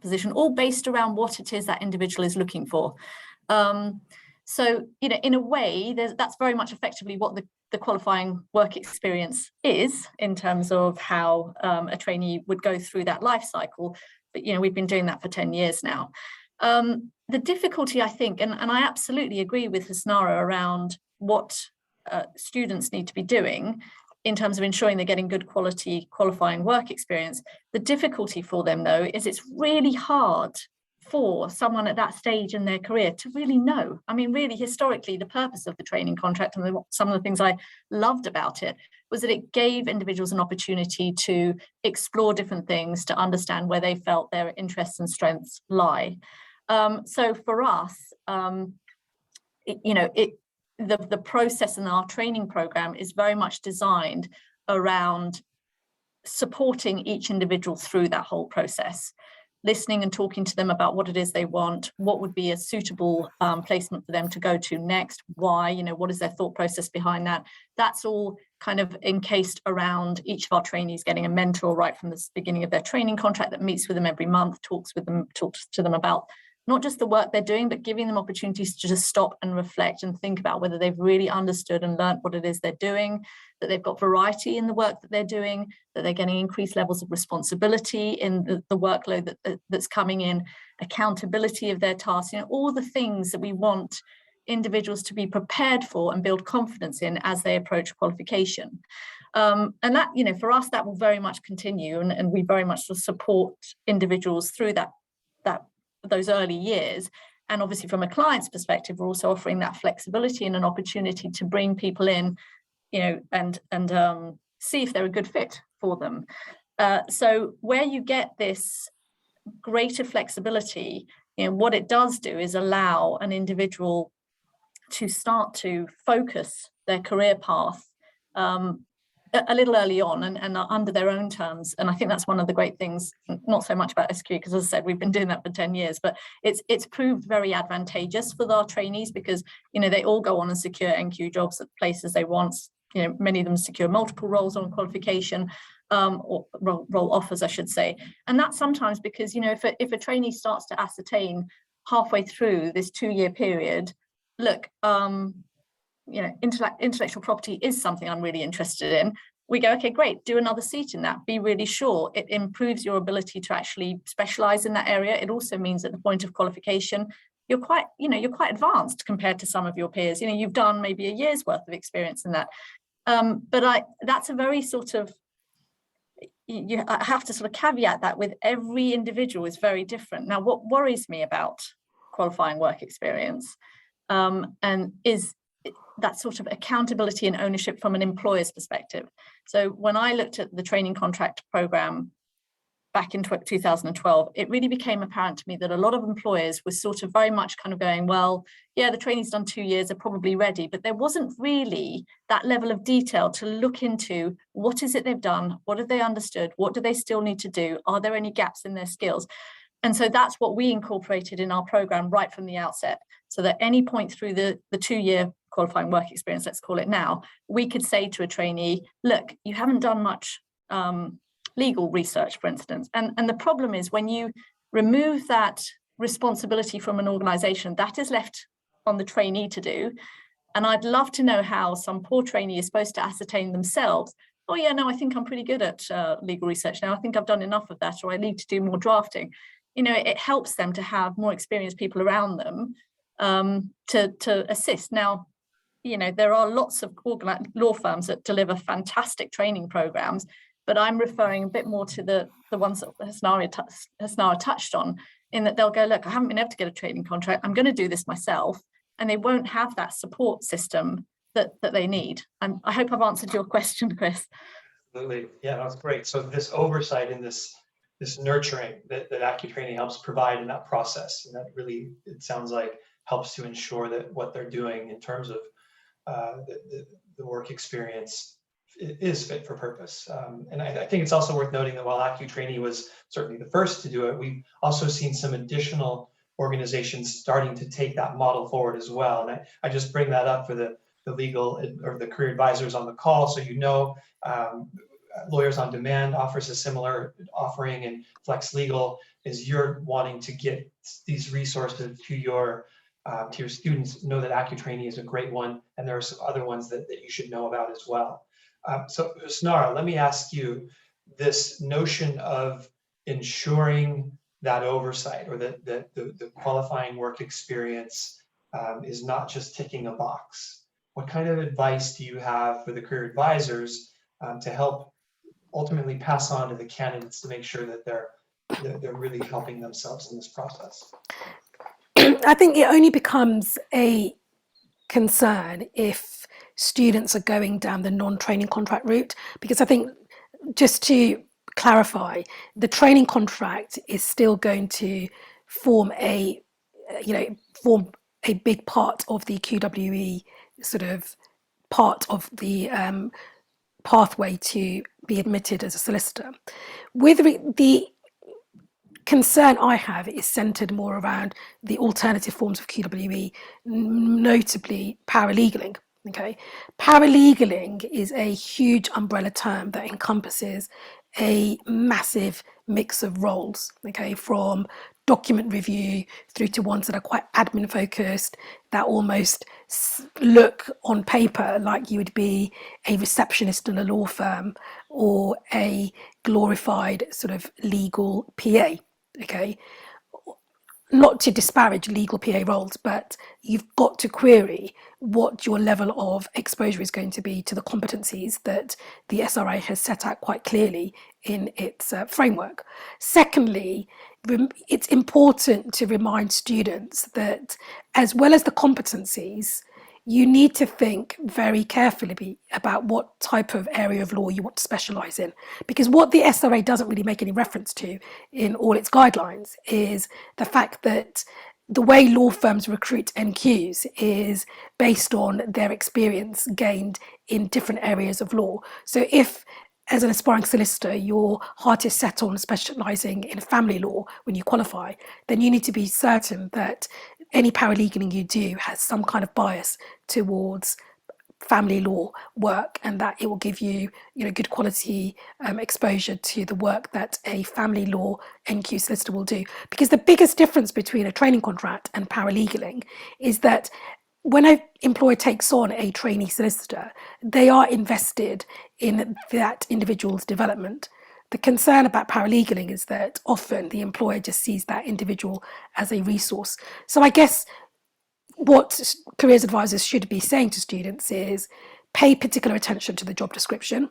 position, all based around what it is that individual is looking for. So, in a way, that's very much effectively what the qualifying work experience is in terms of how a trainee would go through that life cycle. But, we've been doing that for 10 years now. The difficulty, I think, and I absolutely agree with Hasnara around what students need to be doing in terms of ensuring they're getting good quality qualifying work experience. The difficulty for them, though, is it's really hard for someone at that stage in their career to really know. I mean, really, historically, the purpose of the training contract and some of the things I loved about it was that it gave individuals an opportunity to explore different things, to understand where they felt their interests and strengths lie. So for us, the process in our training program is very much designed around supporting each individual through that whole process, listening and talking to them about what it is they want, what would be a suitable placement for them to go to next, why, what is their thought process behind that. That's all kind of encased around each of our trainees getting a mentor right from the beginning of their training contract that meets with them every month, talks to them about not just the work they're doing, but giving them opportunities to just stop and reflect and think about whether they've really understood and learned what it is they're doing, that they've got variety in the work that they're doing, that they're getting increased levels of responsibility in the workload that's coming in, accountability of their tasks, all the things that we want individuals to be prepared for and build confidence in as they approach qualification. And that, for us, that will very much continue, and we very much support individuals through those early years. And obviously from a client's perspective, we're also offering that flexibility and an opportunity to bring people in, and see if they're a good fit for them. So where you get this greater flexibility, what it does do is allow an individual to start to focus their career path a little early on and under their own terms. And I think that's one of the great things, not so much about SQ, because as I said, we've been doing that for 10 years, but it's proved very advantageous for our trainees because, they all go on and secure NQ jobs at places they want. Many of them secure multiple roles on qualification, or role offers, I should say. And that's sometimes because, if a trainee starts to ascertain halfway through this 2-year period, look, intellectual property is something I'm really interested in. We go, okay, great, do another seat in that. Be really sure. It improves your ability to actually specialize in that area. It also means at the point of qualification, you're quite advanced compared to some of your peers. You've done maybe a year's worth of experience in that. But that's a very sort of, I have to sort of caveat that with every individual is very different. Now, what worries me about qualifying work experience and is that sort of accountability and ownership from an employer's perspective. So when I looked at the training contract program back in 2012, it really became apparent to me that a lot of employers were sort of very much kind of going, well, yeah, the trainee's done 2 years, they're probably ready, but there wasn't really that level of detail to look into what is it they've done, what have they understood, what do they still need to do, are there any gaps in their skills? And so that's what we incorporated in our program right from the outset, so that any point through the 2-year qualifying work experience, let's call it now, we could say to a trainee, look, you haven't done much legal research, for instance. And the problem is when you remove that responsibility from an organization, that is left on the trainee to do. And I'd love to know how some poor trainee is supposed to ascertain themselves, oh yeah, no, I think I'm pretty good at legal research now. I think I've done enough of that, or I need to do more drafting. You know, it helps them to have more experienced people around them to assist. Now, you know, there are lots of law firms that deliver fantastic training programs, but I'm referring a bit more to the ones that Hasnara touched on, in that they'll go, look, I haven't been able to get a training contract. I'm going to do this myself. And they won't have that support system that they need. I hope I've answered your question, Chris. Absolutely. Yeah, that's great. So this oversight and this nurturing that AccuTraining helps provide in that process, and that really, it sounds like, helps to ensure that what they're doing in terms of the work experience is fit for purpose. And I think it's also worth noting that while AccuTraining was certainly the first to do it, we've also seen some additional organizations starting to take that model forward as well. And I just bring that up for the legal or the career advisors on the call, so you know, Lawyers on Demand offers a similar offering, and Flex Legal is you're wanting to get these resources to your students. Know that AccuTraining is a great one, and there are some other ones that you should know about as well. So Hasnara, let me ask you, this notion of ensuring that oversight, or that the qualifying work experience is not just ticking a box. What kind of advice do you have for the career advisors to help ultimately pass on to the candidates to make sure that they're really helping themselves in this process? I think it only becomes a concern if students are going down the non-training contract route, because I think, just to clarify, the training contract is still going to form a big part of the QWE sort of part of the pathway to be admitted as a solicitor. With the concern I have is centered more around the alternative forms of QWE, notably paralegaling. Okay, paralegaling is a huge umbrella term that encompasses a massive mix of roles, okay, from document review through to ones that are quite admin focused, that almost look on paper like you would be a receptionist in a law firm or a glorified sort of legal PA, okay? Not to disparage legal PA roles, but you've got to query what your level of exposure is going to be to the competencies that the SRA has set out quite clearly in its framework. Secondly, it's important to remind students that, as well as the competencies, you need to think very carefully about what type of area of law you want to specialise in. Because what the SRA doesn't really make any reference to in all its guidelines is the fact that the way law firms recruit NQs is based on their experience gained in different areas of law. So if, as an aspiring solicitor, your heart is set on specialising in family law when you qualify, then you need to be certain that any paralegaling you do has some kind of bias towards family law work, and that it will give you, good quality exposure to the work that a family law NQ solicitor will do. Because the biggest difference between a training contract and paralegaling is that when an employer takes on a trainee solicitor, they are invested in that individual's development. The concern about paralegaling is that often the employer just sees that individual as a resource. So I guess what careers advisors should be saying to students is pay particular attention to the job description,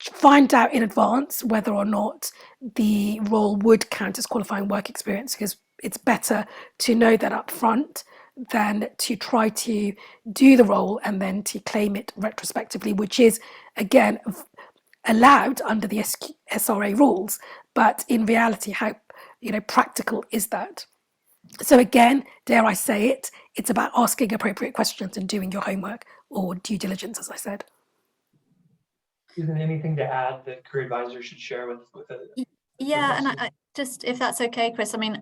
find out in advance whether or not the role would count as qualifying work experience, because it's better to know that up front than to try to do the role and then to claim it retrospectively, which is, again, allowed under the SRA rules, but in reality, how practical is that? So again, dare I say it, it's about asking appropriate questions and doing your homework or due diligence, as I said. Isn't anything to add that career advisors should share with Yeah, and I just, if that's okay, Chris, I mean,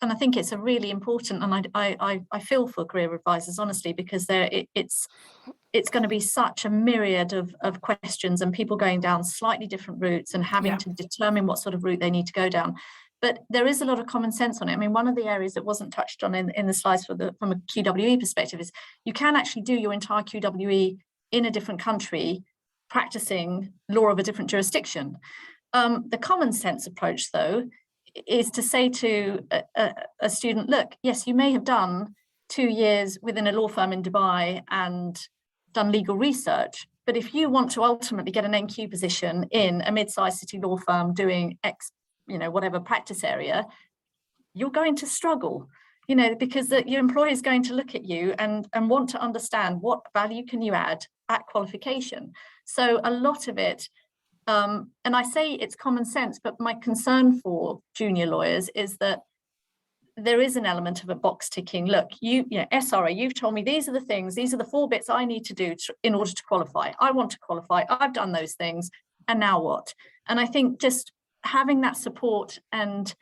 and I think it's a really important, and I feel for career advisors, honestly, because it's going to be such a myriad of questions and people going down slightly different routes and having to determine what sort of route they need to go down. But there is a lot of common sense on it. I mean, one of the areas that wasn't touched on in the slides from a QWE perspective is you can actually do your entire QWE in a different country, practicing law of a different jurisdiction. The common sense approach, though, is to say to a student, look, yes, you may have done 2 years within a law firm in Dubai and done legal research, but if you want to ultimately get an NQ position in a mid-sized city law firm doing X, whatever practice area, you're going to struggle, because your employer is going to look at you and want to understand what value can you add at qualification. So a lot of it, and I say it's common sense, but my concern for junior lawyers is that there is an element of a box ticking. Look, SRA, you've told me these are the things, these are the 4 bits I need to do in order to qualify. I want to qualify. I've done those things. And now what? And I think just having that support and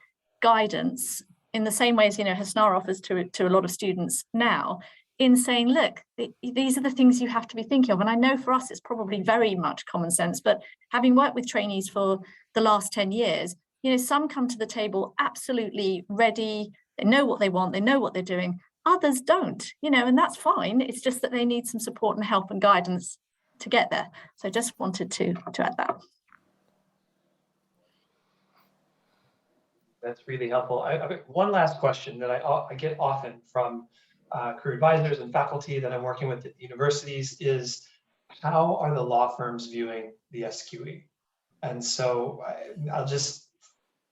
guidance in the same way as, Hasnara offers to a lot of students now, in saying, look, these are the things you have to be thinking of. And I know for us, it's probably very much common sense, but having worked with trainees for the last 10 years, some come to the table absolutely ready. They know what they want, they know what they're doing. Others don't, and that's fine. It's just that they need some support and help and guidance to get there. So I just wanted to add that. That's really helpful. I've got one last question that I get often from career advisors and faculty that I'm working with at universities is, how are the law firms viewing the SQE? And so I'll just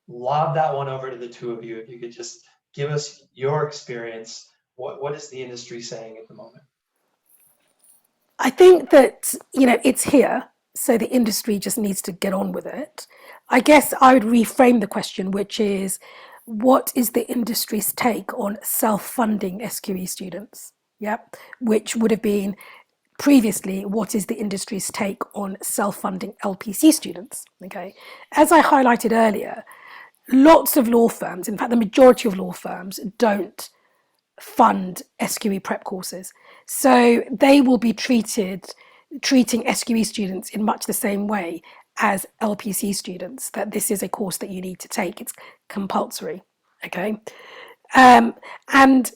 lob that one over to the two of you. If you could just give us your experience. What is the industry saying at the moment? I think that, it's here, so the industry just needs to get on with it. I guess I would reframe the question, which is, what is the industry's take on self-funding SQE students? Which would have been previously, what is the industry's take on self-funding LPC students? Okay, as I highlighted earlier, lots of law firms, in fact, the majority of law firms don't fund SQE prep courses. So they will be treating SQE students in much the same way as LPC students, that this is a course that you need to take. It's compulsory, okay? And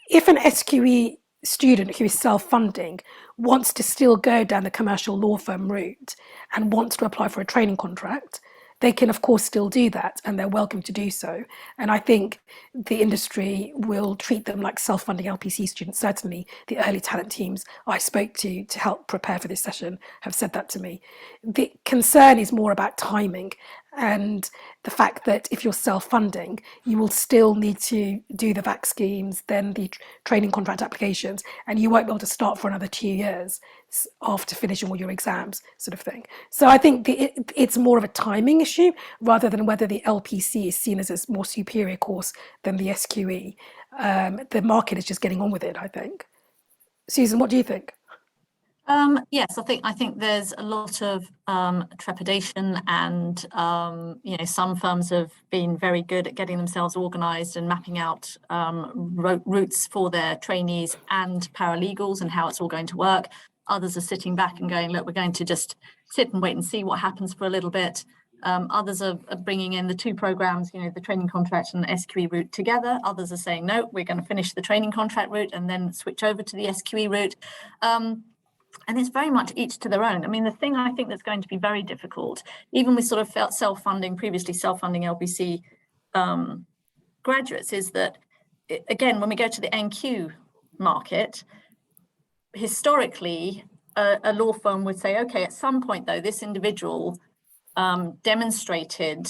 if an SQE student who is self-funding wants to still go down the commercial law firm route and wants to apply for a training contract, they can of course still do that, and they're welcome to do so. And I think the industry will treat them like self-funding LPC students. Certainly the early talent teams I spoke to help prepare for this session have said that to me. The concern is more about timing and the fact that if you're self-funding, you will still need to do the VAC schemes, then the training contract applications, and you won't be able to start for another 2 years after finishing all your exams, sort of thing. So I think it's more of a timing issue rather than whether the LPC is seen as a more superior course than the SQE. The market is just getting on with it, I think. Susan, what do you think? Yes, I think there's a lot of trepidation, and some firms have been very good at getting themselves organised and mapping out routes for their trainees and paralegals and how it's all going to work. Others are sitting back and going, look, we're going to just sit and wait and see what happens for a little bit. Others are bringing in the two programs, the training contract and the SQE route together. Others are saying, no, we're going to finish the training contract route and then switch over to the SQE route. And it's very much each to their own. I mean, the thing I think that's going to be very difficult, even with sort of self-funding, previously self-funding LPC graduates, is that, again, when we go to the NQ market, historically, a law firm would say, okay, at some point, though, this individual demonstrated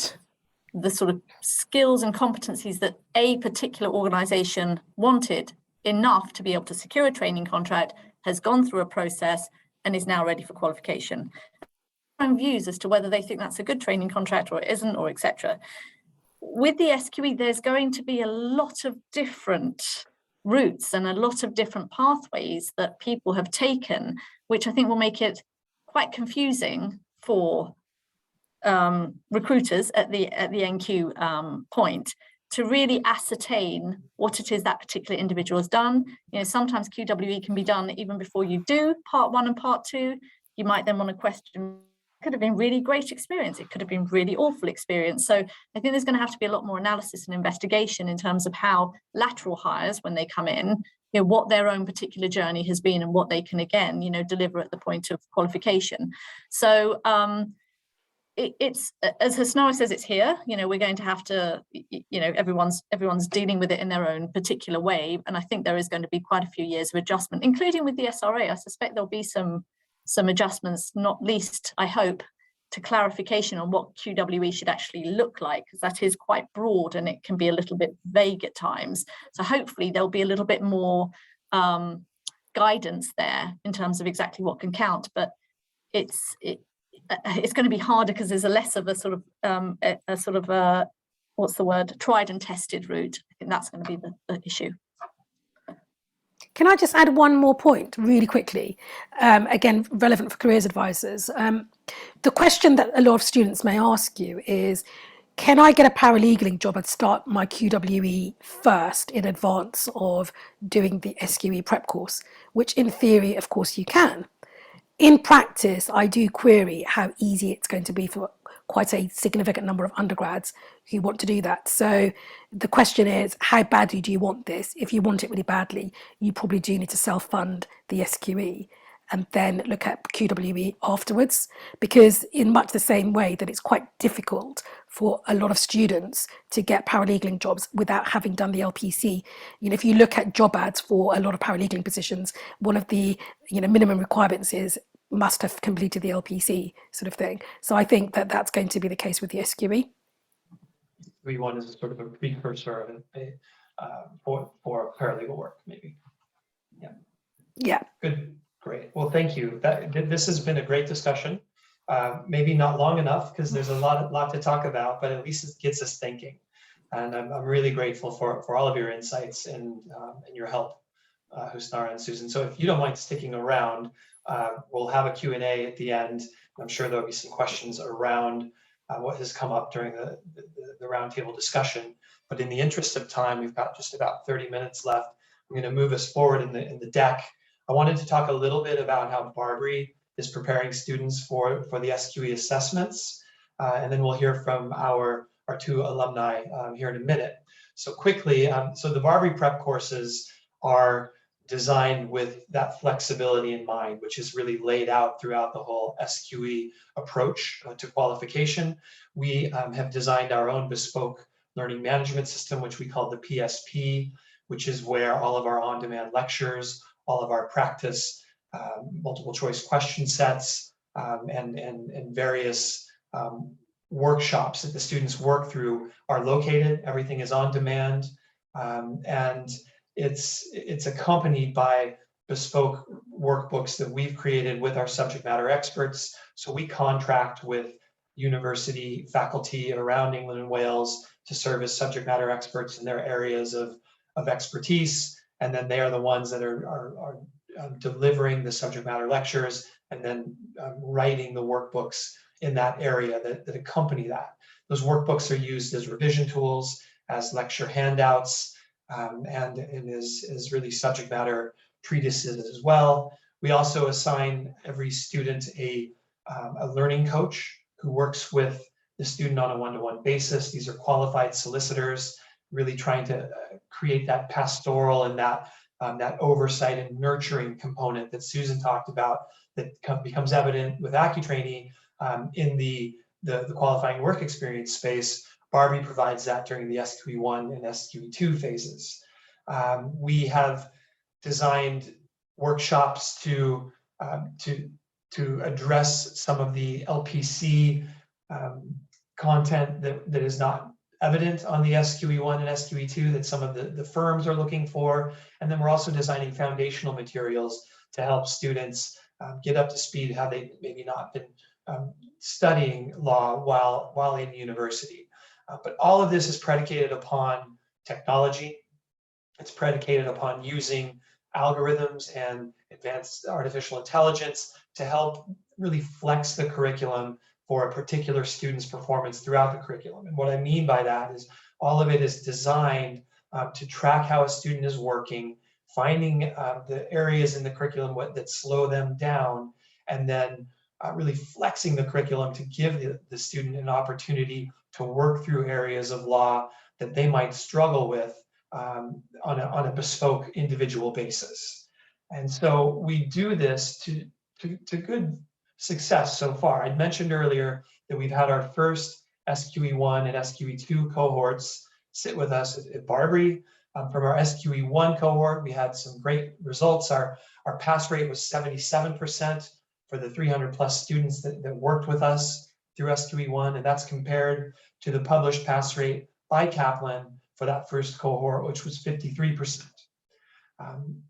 the sort of skills and competencies that a particular organization wanted enough to be able to secure a training contract, has gone through a process and is now ready for qualification. And views as to whether they think that's a good training contract or it isn't, or etc. With the SQE, there's going to be a lot of different routes and a lot of different pathways that people have taken, which I think will make it quite confusing for recruiters at the NQ point, to really ascertain what it is that particular individual has done. You know, sometimes QWE can be done even before you do part 1 and part 2. You might then want to question, could have been really great experience, it could have been really awful experience. So I think there's going to have to be a lot more analysis and investigation in terms of how lateral hires, when they come in, you know, what their own particular journey has been and what they can, again, you know, deliver at the point of qualification. So it's, as Hasnara says, it's here. You know, we're going to have to, you know, everyone's dealing with it in their own particular way, and I think there is going to be quite a few years of adjustment, including with the SRA. I suspect there'll be some adjustments, not least, I hope, to clarification on what QWE should actually look like, because that is quite broad and it can be a little bit vague at times. So hopefully there'll be a little bit more guidance there in terms of exactly what can count. But it's going to be harder because there's a less of a sort of what's the word, tried and tested route. I think that's going to be the issue. Can I just add one more point really quickly? Again, relevant for careers advisors. The question that a lot of students may ask you is, can I get a paralegaling job and start my QWE first in advance of doing the SQE prep course? Which in theory, of course, you can. In practice, I do query how easy it's going to be for quite a significant number of undergrads who want to do that. So the question is, how badly do you want this? If you want it really badly, you probably do need to self-fund the SQE and then look at QWE afterwards, because in much the same way that it's quite difficult for a lot of students to get paralegaling jobs without having done the LPC. You know, if you look at job ads for a lot of paralegaling positions, one of the, you know, minimum requirements is must have completed the LPC sort of thing. So I think that that's going to be the case with the SQE. We1 is a sort of a precursor for paralegal work, maybe. Yeah. Yeah. Good. Great. Well, thank you. This has been a great discussion. Maybe not long enough because there's a lot to talk about, but at least it gets us thinking. And I'm really grateful for all of your insights and your help, Hasnara and Susan. So if you don't mind sticking around, we'll have a Q&A at the end. I'm sure there'll be some questions around what has come up during the roundtable discussion. But in the interest of time, we've got just about 30 minutes left. I'm going to move us forward in the deck. I wanted to talk a little bit about how Barbary is preparing students for the SQE assessments, and then we'll hear from our two alumni here in a minute. So quickly, so the Barbary prep courses are designed with that flexibility in mind, which is really laid out throughout the whole SQE approach to qualification. We have designed our own bespoke learning management system, which we call the PSP, which is where all of our on-demand lectures, all of our practice, multiple choice question sets, and various workshops that the students work through are located. Everything is on demand, and it's accompanied by bespoke workbooks that we've created with our subject matter experts. So we contract with university faculty around England and Wales to serve as subject matter experts in their areas of expertise. And then they are the ones that are delivering the subject matter lectures and then writing the workbooks in that area that accompany that. Those workbooks are used as revision tools, as lecture handouts, and is really subject matter treatises as well. We also assign every student a learning coach who works with the student on a one-to-one basis. These are qualified solicitors, really trying to create that pastoral and that oversight and nurturing component that Susan talked about that becomes evident with AccuTrainee in the qualifying work experience space. Barbary provides that during the SQE1 and SQE2 phases. We have designed workshops to address some of the LPC content that is not evident on the SQE1 and SQE2 that some of the firms are looking for. And then we're also designing foundational materials to help students get up to speed, how they maybe not been studying law while in university. But all of this is predicated upon technology. It's predicated upon using algorithms and advanced artificial intelligence to help really flex the curriculum for a particular student's performance throughout the curriculum. And what I mean by that is All of it is designed to track how a student is working, finding the areas in the curriculum that slow them down, and then really flexing the curriculum to give the student an opportunity to work through areas of law that they might struggle with on a bespoke individual basis. And so we do this to good success so far. I'd mentioned earlier that we've had our first SQE1 and SQE2 cohorts sit with us at Barbary. From our SQE1 cohort, we had some great results. Our pass rate was 77% for the 300 plus students that worked with us through SQE1, and that's compared to the published pass rate by Kaplan for that first cohort, which was 53%.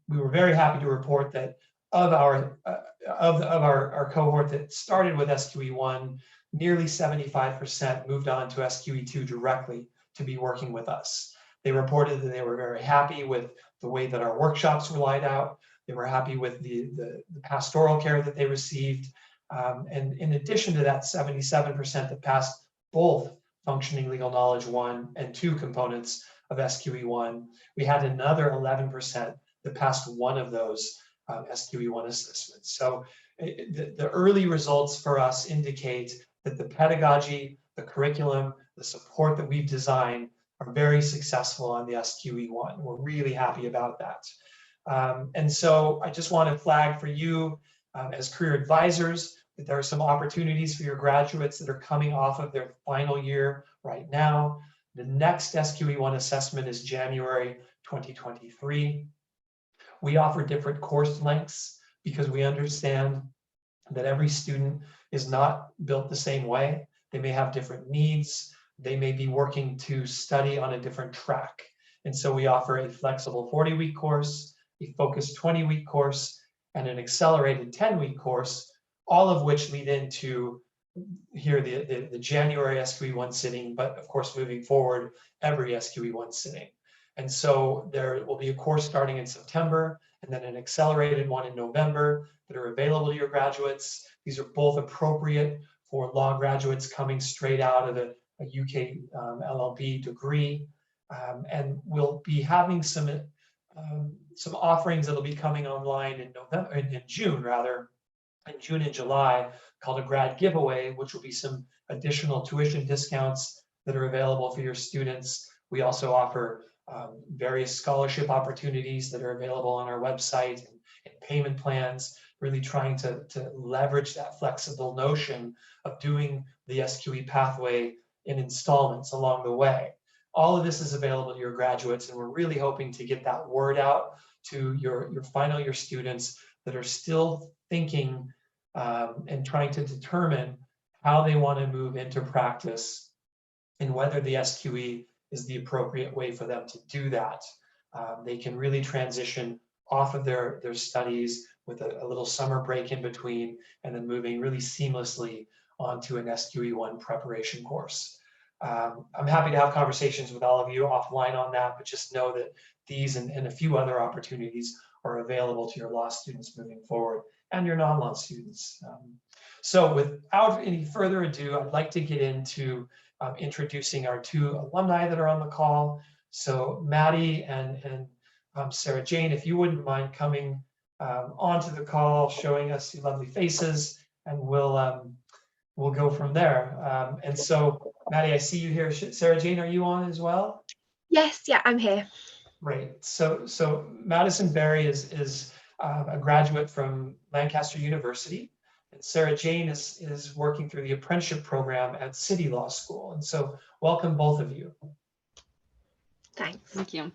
We were very happy to report that of our cohort that started with SQE1, nearly 75% moved on to SQE2 directly to be working with us. They reported that they were very happy with the way that our workshops were laid out. They were happy with the pastoral care that they received. And in addition to that 77% that passed both functioning legal knowledge 1 and 2 components of SQE1, we had another 11% that passed one of those SQE1 assessments. So the early results for us indicate that the pedagogy, the curriculum, the support that we've designed are very successful on the SQE1. We're really happy about that. And so I just want to flag for you as career advisors that there are some opportunities for your graduates that are coming off of their final year right now. The next SQE1 assessment is January 2023. We offer different course lengths because we understand that every student is not built the same way. They may have different needs. They may be working to study on a different track. And so we offer a flexible 40-week course, a focused 20-week course, and an accelerated 10-week course, all of which lead into here the January SQE1 sitting, but of course, moving forward, every SQE1 sitting. And so there will be a course starting in September and then an accelerated one in November that are available to your graduates. These are both appropriate for law graduates coming straight out of a UK LLB degree. And we'll be having some offerings that'll be coming online in June and July, called a grad giveaway, which will be some additional tuition discounts that are available for your students. We also offer various scholarship opportunities that are available on our website and payment plans, really trying to leverage that flexible notion of doing the SQE pathway in installments along the way. All of this is available to your graduates, and we're really hoping to get that word out to your final year students that are still thinking and trying to determine how they want to move into practice and whether the SQE is the appropriate way for them to do that. They can really transition off of their studies with a little summer break in between, and then moving really seamlessly onto an SQE1 preparation course. I'm happy to have conversations with all of you offline on that, but just know that these and a few other opportunities are available to your law students moving forward and your non-law students. So without any further ado, I'd like to get into introducing our two alumni that are on the call. So Maddie and Sarah Jane, if you wouldn't mind coming onto the call, showing us your lovely faces, and we'll go from there. And so Maddie, I see you here. Sarah Jane, are you on as well? Yes, yeah, I'm here. Great. So Madison Berry is a graduate from Lancaster University. And Sarah Jane is working through the apprenticeship program at City Law School. And so welcome both of you. Thanks. Thank you.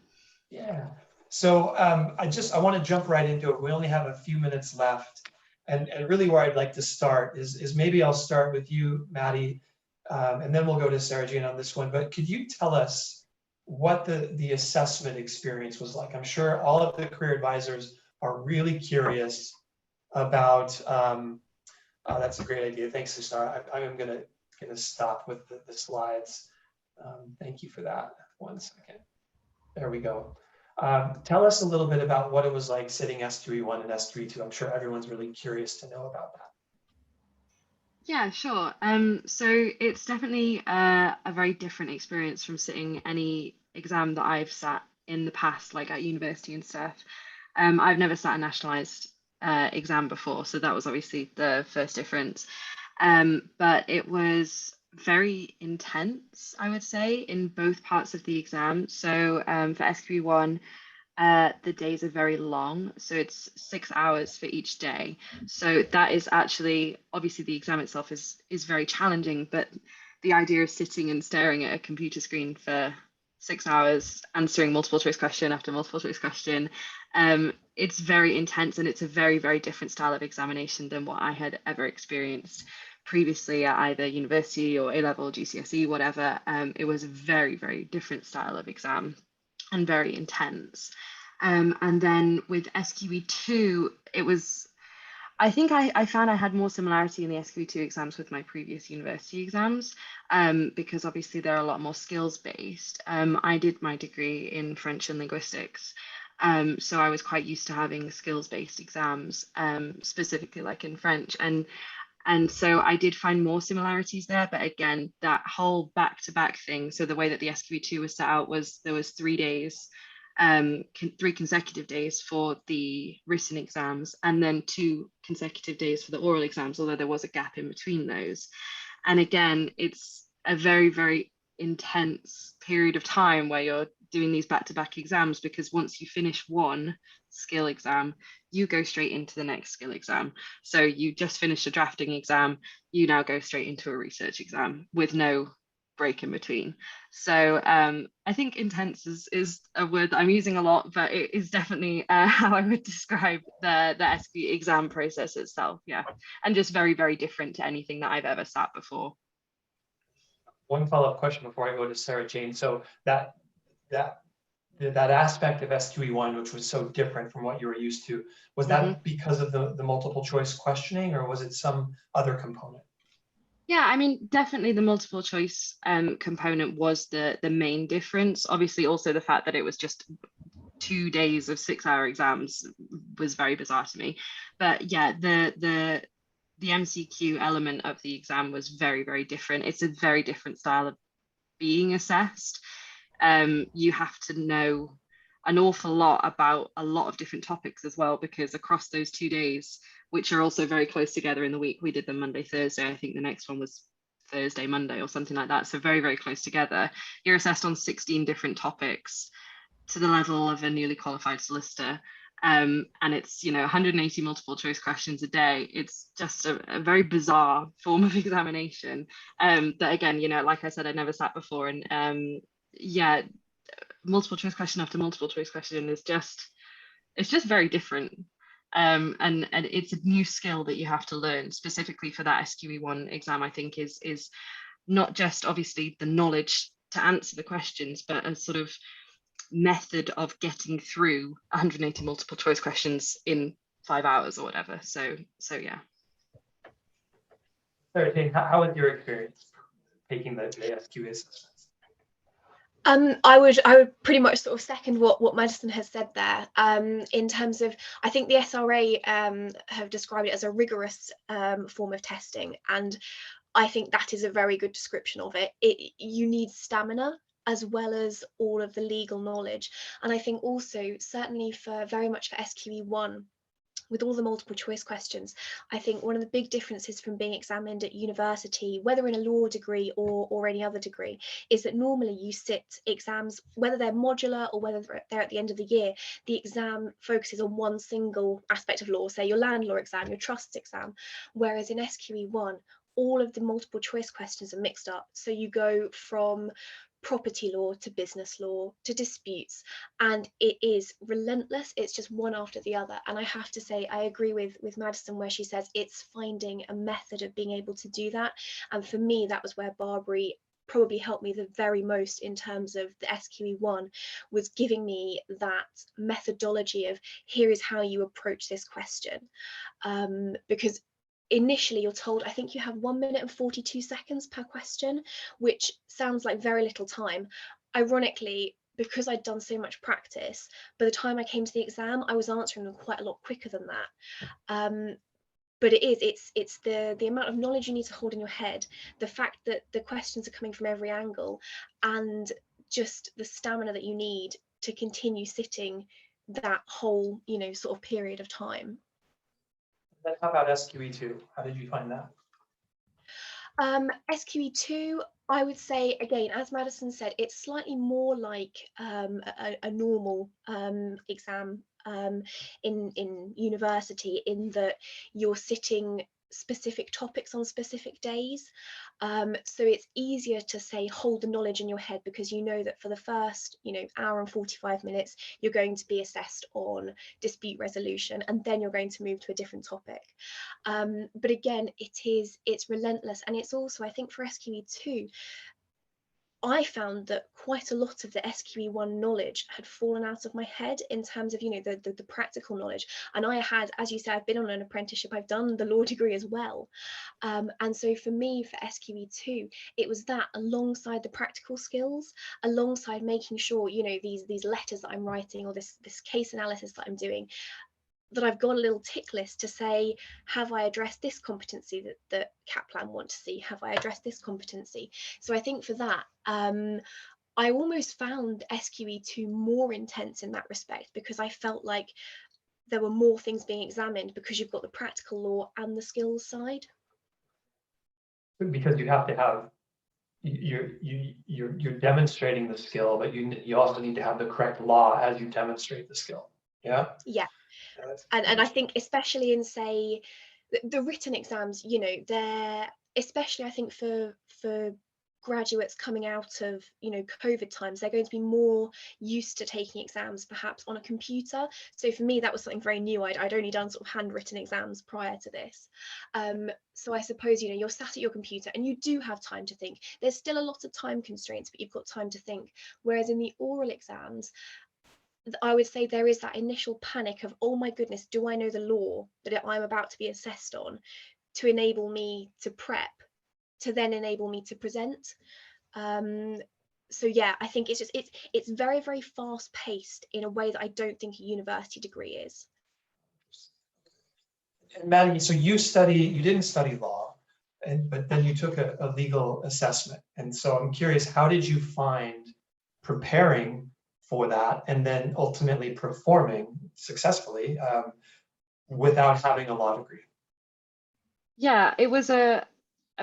Yeah. So I want to jump right into it. We only have a few minutes left. And really where I'd like to start is maybe I'll start with you, Maddie, and then we'll go to Sarah Jane on this one. But could you tell us what the assessment experience was like? I'm sure all of the career advisors are really curious about, oh, that's a great idea. Thanks, Susana. I'm gonna stop with the slides. Thank you for that. 1 second. There we go. Tell us a little bit about what it was like sitting SQE1 and SQE2. I'm sure everyone's really curious to know about that. Yeah, sure. So it's definitely a very different experience from sitting any exam that I've sat in the past, like at university and stuff. I've never sat a nationalized exam before, so that was obviously the first difference. But it was very intense, I would say, in both parts of the exam. So for SQE1, the days are very long, so it's 6 hours for each day. So that is actually, obviously the exam itself is very challenging, but the idea of sitting and staring at a computer screen for 6 hours, answering multiple choice question after multiple choice question, it's very intense, and it's a very, very different style of examination than what I had ever experienced previously at either university or A-level, GCSE, whatever. It was a very, very different style of exam and very intense. And then with SQE2, it was, I think I found I had more similarity in the SQE2 exams with my previous university exams, because obviously they're a lot more skills based. I did my degree in French and linguistics. So I was quite used to having skills based exams, specifically like in French. And so I did find more similarities there, but again, that whole back-to-back thing. So the way that the SQE2 was set out was there was 3 days, 3 consecutive days for the written exams, and then 2 consecutive days for the oral exams, although there was a gap in between those. And again, it's a very, very intense period of time where you're doing these back-to-back exams, because once you finish one skill exam, you go straight into the next skill exam. So you just finished a drafting exam, you now go straight into a research exam with no break in between. So I think intense is a word that I'm using a lot, but it is definitely how I would describe the SQE exam process itself. Yeah, and just very, very different to anything that I've ever sat before. One follow-up question before I go to Sarah Jane. So that aspect of SQE1, which was so different from what you were used to, was that because of the multiple choice questioning, or was it some other component? Yeah, I mean, definitely the multiple choice component was the main difference. Obviously, also the fact that it was just 2 days of 6-hour exams was very bizarre to me. But yeah, the MCQ element of the exam was very, very different. It's a very different style of being assessed. You have to know an awful lot about a lot of different topics as well, because across those 2 days, which are also very close together in the week, we did them Monday, Thursday. I think the next one was Thursday, Monday, or something like that. So very, very close together. You're assessed on 16 different topics to the level of a newly qualified solicitor. And it's 180 multiple choice questions a day. It's just a very bizarre form of examination that, again, like I said, I'd never sat before. And yeah, multiple choice question after multiple choice question is just, it's just very different. And it's a new skill that you have to learn specifically for that SQE1 exam. I think is not just obviously the knowledge to answer the questions, but a sort of method of getting through 180 multiple choice questions in 5 hours or whatever. So yeah. Sarah Jane, how was your experience taking the SQE assessments? I would pretty much sort of second what Madison has said there. In terms of, I think the SRA have described it as a rigorous form of testing, and I think that is a very good description of it. You need stamina as well as all of the legal knowledge, and I think also certainly for very much for SQE1, with all the multiple choice questions, I think one of the big differences from being examined at university, whether in a law degree or any other degree, is that normally you sit exams, whether they're modular or whether they're at the end of the year, the exam focuses on one single aspect of law, say your land law exam, your trusts exam, whereas in SQE1, all of the multiple choice questions are mixed up. So you go from property law to business law to disputes, and it is relentless. It's just one after the other. And I have to say, I agree with Madison where she says it's finding a method of being able to do that. And for me, that was where Barbary probably helped me the very most in terms of the SQE1, was giving me that methodology of here is how you approach this question, because initially you're told, I think you have 1 minute and 42 seconds per question, which sounds like very little time. Ironically, because I'd done so much practice, by the time I came to the exam, I was answering them quite a lot quicker than that. but it's the amount of knowledge you need to hold in your head, the fact that the questions are coming from every angle, and just the stamina that you need to continue sitting that whole, you know, sort of period of time. Then how about SQE2? How did you find that? SQE2, I would say, again, as Madison said, it's slightly more like a normal exam in university, in that you're sitting specific topics on specific days. So it's easier to say hold the knowledge in your head, because you know that for the first, you know, hour and 45 minutes, you're going to be assessed on dispute resolution, and then you're going to move to a different topic. But again, it's relentless. And it's also, I think, for SQE2, I found that quite a lot of the SQE1 knowledge had fallen out of my head in terms of, you know, the practical knowledge. And I had, as you said, I've been on an apprenticeship, I've done the law degree as well. And so for me, for SQE2, it was that, alongside the practical skills, alongside making sure, you know, these letters that I'm writing, or this case analysis that I'm doing, that I've got a little tick list to say, have I addressed this competency that Kaplan want to see? Have I addressed this competency? So I think for that, I almost found SQE2 more intense in that respect, because I felt like there were more things being examined, because you've got the practical law and the skills side. Because you have to have, you're demonstrating the skill, but you also need to have the correct law as you demonstrate the skill. Yeah. Yeah. And I think, especially in, say, the written exams, you know, they're, especially I think for graduates coming out of, you know, COVID times, they're going to be more used to taking exams perhaps on a computer. So for me, that was something very new. I'd only done sort of handwritten exams prior to this. So I suppose, you know, you're sat at your computer and you do have time to think. There's still a lot of time constraints, but you've got time to think. Whereas in the oral exams, I would say there is that initial panic of, oh my goodness, do I know the law that I'm about to be assessed on, to enable me to prep, to then enable me to present. So yeah, I think it's very, very fast paced in a way that I don't think a university degree is. And Maddie, so you didn't study law, but then you took a legal assessment. And so I'm curious, how did you find preparing for that and then ultimately performing successfully without having a law degree? Yeah, it was a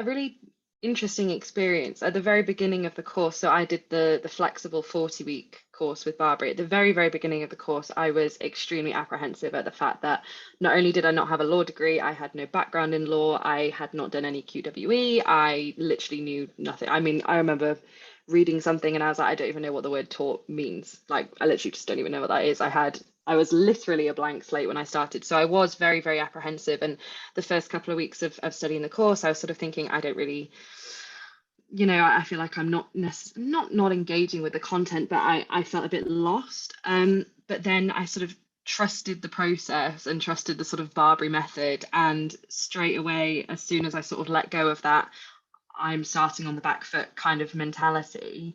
really interesting experience at the very beginning of the course. So I did the flexible 40-week course with Barbary. At the very, very beginning of the course, I was extremely apprehensive at the fact that not only did I not have a law degree, I had no background in law, I had not done any QWE, I literally knew nothing. I mean, I remember reading something and I was like, I don't even know what the word tort means. Like, I literally just don't even know what that is. I was literally a blank slate when I started. So I was very, very apprehensive. And the first couple of weeks of studying the course, I was sort of thinking, I don't really, you know, I feel like I'm not engaging with the content, but I felt a bit lost. But then I sort of trusted the process and trusted the sort of Barbary method. And straight away, as soon as I sort of let go of that, I'm starting on the back foot kind of mentality,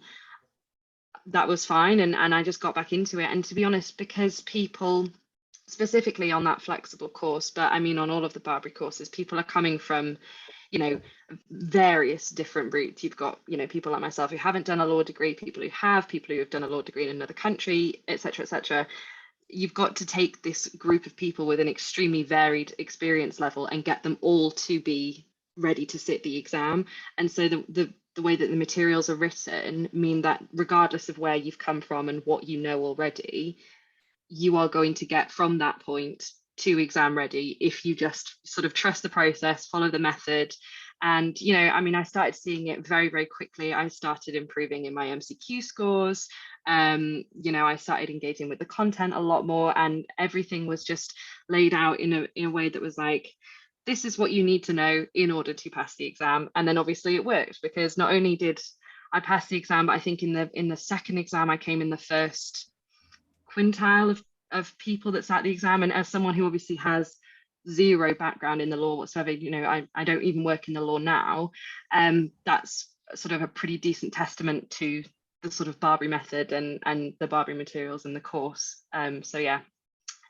that was fine. And I just got back into it. And to be honest, because people, specifically on that flexible course, but I mean on all of the Barbary courses, people are coming from, you know, various different routes. You've got, you know, people like myself who haven't done a law degree, people who have done a law degree in another country, etc., etc. You've got to take this group of people with an extremely varied experience level and get them all to be ready to sit the exam. And so the way that the materials are written mean that regardless of where you've come from and what you know already, you are going to get from that point to exam ready if you just sort of trust the process, follow the method. And, you know, I mean, I started seeing it very, very quickly. I started improving in my MCQ scores. You know, I started engaging with the content a lot more, and everything was just laid out in a way that was like, this is what you need to know in order to pass the exam. And then obviously it worked, because not only did I pass the exam, but I think in the second exam, I came in the first quintile of people that sat the exam. And as someone who obviously has zero background in the law whatsoever, you know, I don't even work in the law now, that's sort of a pretty decent testament to the sort of Barbary method and the Barbary materials in the course. So yeah,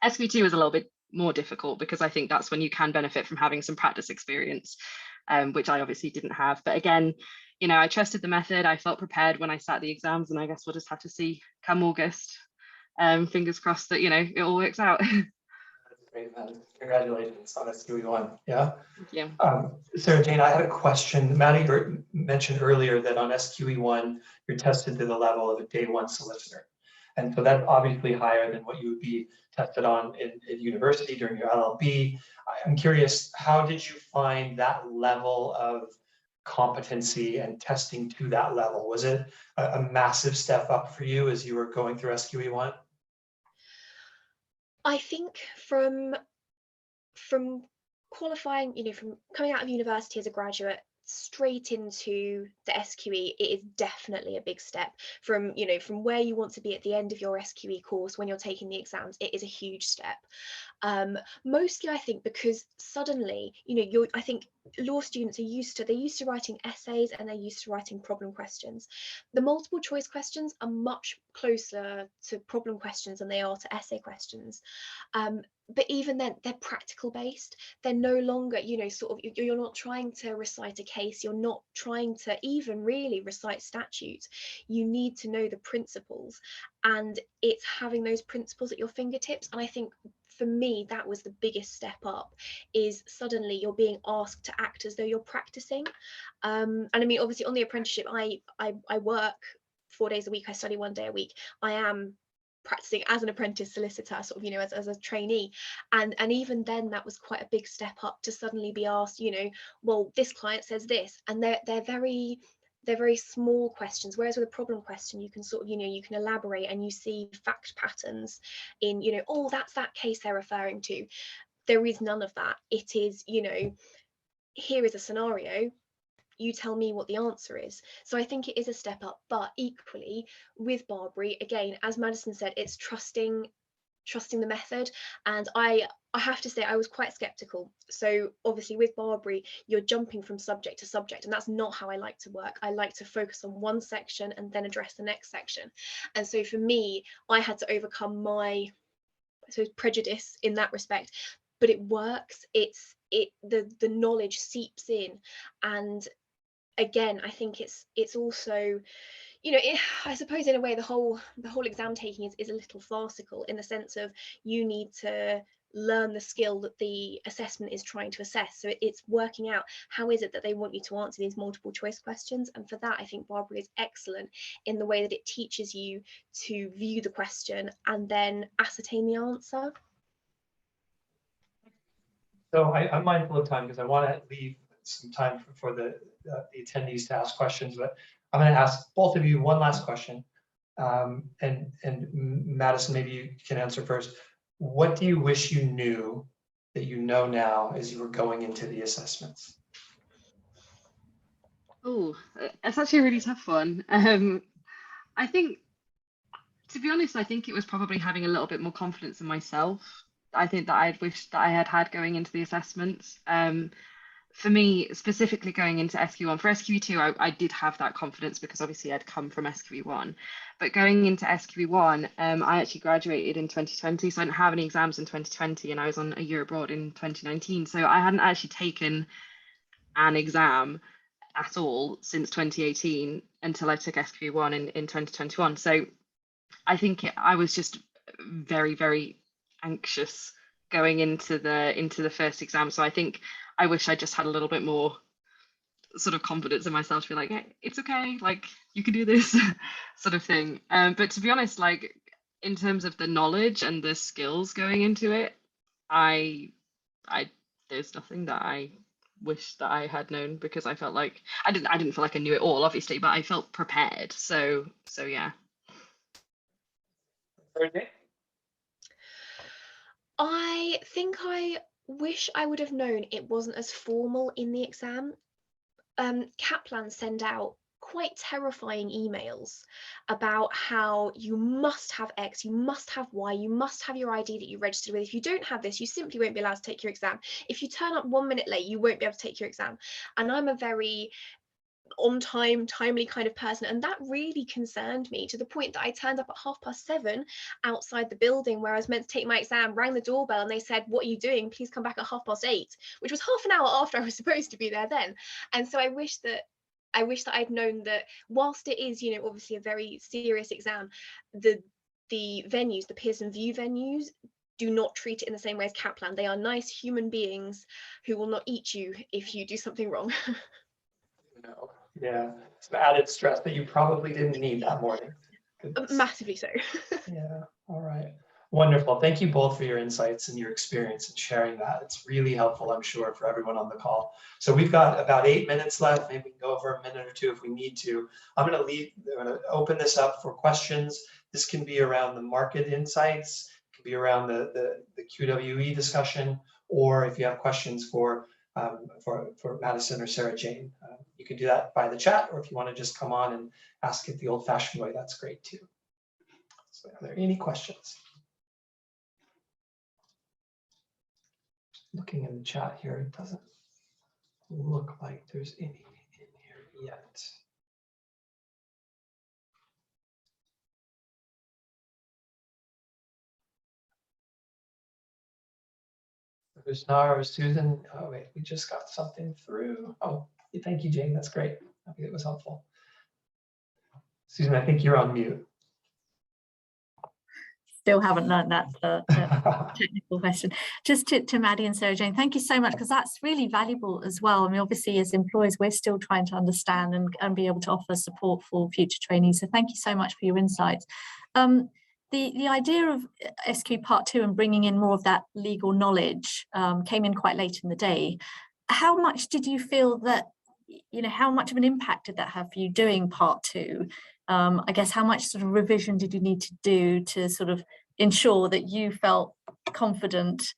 SQE2 was a little bit more difficult, because I think that's when you can benefit from having some practice experience, which I obviously didn't have. But again, you know, I trusted the method. I felt prepared when I sat the exams, and I guess we'll just have to see come August. Fingers crossed that, you know, it all works out. That's great, man. Congratulations on SQE1. Yeah. Yeah. Sarah Jane, I had a question. Maddie mentioned earlier that on SQE1, you're tested to the level of a day one solicitor. And so that's obviously higher than what you would be tested on in university during your LLB. I'm curious, how did you find that level of competency and testing to that level? Was it a massive step up for you as you were going through SQE1? I think from qualifying, you know, from coming out of university as a graduate straight into the SQE, it is definitely a big step. From, you know, from where you want to be at the end of your SQE course when you're taking the exams, it is a huge step. Mostly I think because suddenly, you know, I think law students are used to writing essays, and they're used to writing problem questions. The multiple choice questions are much closer to problem questions than they are to essay questions. But even then, they're practical based. They're no longer, you know, sort of, you're not trying to recite a case, you're not trying to even really recite statutes. You need to know the principles, and it's having those principles at your fingertips. And I think for me, that was the biggest step up, is suddenly you're being asked to act as though you're practicing. And I mean, obviously on the apprenticeship, I work 4 days a week, I study 1 day a week. I am practicing as an apprentice solicitor, sort of, you know, as a trainee, and even then that was quite a big step up to suddenly be asked, you know, well, this client says this, and they're very small questions, whereas with a problem question you can sort of, you know, you can elaborate and you see fact patterns in, you know, oh, that's that case they're referring to. There is none of that. It is, you know, here is a scenario, you tell me what the answer is. So I think it is a step up, but equally with Barbary, again, as Madison said, it's trusting the method. And I have to say, I was quite skeptical. So obviously with Barbary, you're jumping from subject to subject, and that's not how I like to work. I like to focus on one section and then address the next section. And so for me, I had to overcome my, I suppose, prejudice in that respect. But it works. The knowledge seeps in. And again, I think it's also, you know, I suppose in a way the whole exam taking is a little farcical, in the sense of you need to learn the skill that the assessment is trying to assess. So it's working out how is it that they want you to answer these multiple choice questions. And for that, I think Barbary is excellent in the way that it teaches you to view the question and then ascertain the answer. So I'm mindful of time because I want to leave some time for the attendees to ask questions, but I'm going to ask both of you one last question. And Madison, maybe you can answer first. What do you wish you knew that you know now as you were going into the assessments? Oh, it's actually a really tough one. I think, to be honest, I think it was probably having a little bit more confidence in myself. I think that I'd wished that I had going into the assessments. For me, specifically going into SQE1, for SQE2, I did have that confidence because obviously I'd come from SQE1. But going into SQE1, I actually graduated in 2020, so I didn't have any exams in 2020, and I was on a year abroad in 2019. So I hadn't actually taken an exam at all since 2018 until I took SQE1 in 2021. So I think I was just very, very anxious going into the first exam. So I think I wish I just had a little bit more sort of confidence in myself to be like, hey, it's okay, like you can do this sort of thing. But to be honest, like in terms of the knowledge and the skills going into it, I there's nothing that I wish that I had known, because I felt like I didn't feel like I knew it all, obviously, but I felt prepared. So yeah. I think I wish I would have known it wasn't as formal in the exam. Kaplan send out quite terrifying emails about how you must have X, you must have Y, you must have your ID that you registered with. If you don't have this, you simply won't be allowed to take your exam. If you turn up 1 minute late, you won't be able to take your exam. And I'm a very on time, timely kind of person, and that really concerned me to the point that I turned up at 7:30 outside the building where I was meant to take my exam, rang the doorbell, and they said, "What are you doing? Please come back at 8:30," which was half an hour after I was supposed to be there then. And so I wish that I'd known that whilst it is, you know, obviously a very serious exam, the venues, the Pearson VUE venues, do not treat it in the same way as Kaplan. They are nice human beings who will not eat you if you do something wrong. No. Yeah, some added stress that you probably didn't need that morning. Goodness. Massively so. Yeah, all right. Wonderful. Thank you both for your insights and your experience and sharing that. It's really helpful, I'm sure, for everyone on the call. So we've got about 8 minutes left. Maybe we can go over a minute or two if we need to. I'm going to open this up for questions. This can be around the market insights, it can be around the QWE discussion, or if you have questions for Madison or Sarah Jane, you can do that by the chat, or if you want to just come on and ask it the old-fashioned way, that's great too. So are there any questions? Looking in the chat here, it doesn't look like there's any in here yet. There's Nara or Susan. Oh wait, we just got something through. Oh, thank you, Jane. That's great. I think it was helpful. Susan, I think you're on mute. Still haven't learned that technical question. Just to Maddie and Sarah Jane, thank you so much, because that's really valuable as well. I mean, obviously as employers, we're still trying to understand and be able to offer support for future trainees. So thank you so much for your insights. The idea of SQ Part 2 and bringing in more of that legal knowledge came in quite late in the day. How much did you feel that, you know, how much of an impact did that have for you doing Part 2? I guess how much sort of revision did you need to do to sort of ensure that you felt confident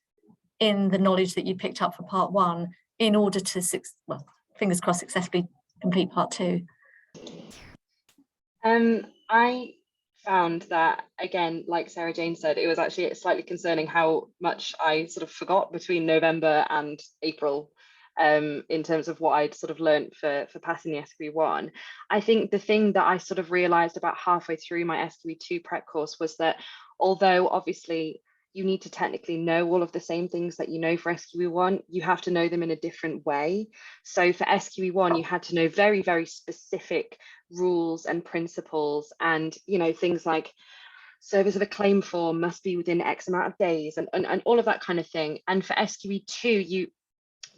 in the knowledge that you picked up for Part 1 in order to, well, fingers crossed, successfully complete Part 2? I found that, again, like Sarah Jane said, it was actually slightly concerning how much I sort of forgot between November and April. In terms of what I'd sort of learned for passing the SQE1. I think the thing that I sort of realized about halfway through my SQE2 prep course was that although obviously you need to technically know all of the same things that you know for SQE1, you have to know them in a different way. So for SQE1, you had to know very, very specific rules and principles, and, you know, things like service of a claim form must be within X amount of days and all of that kind of thing. And for SQE2,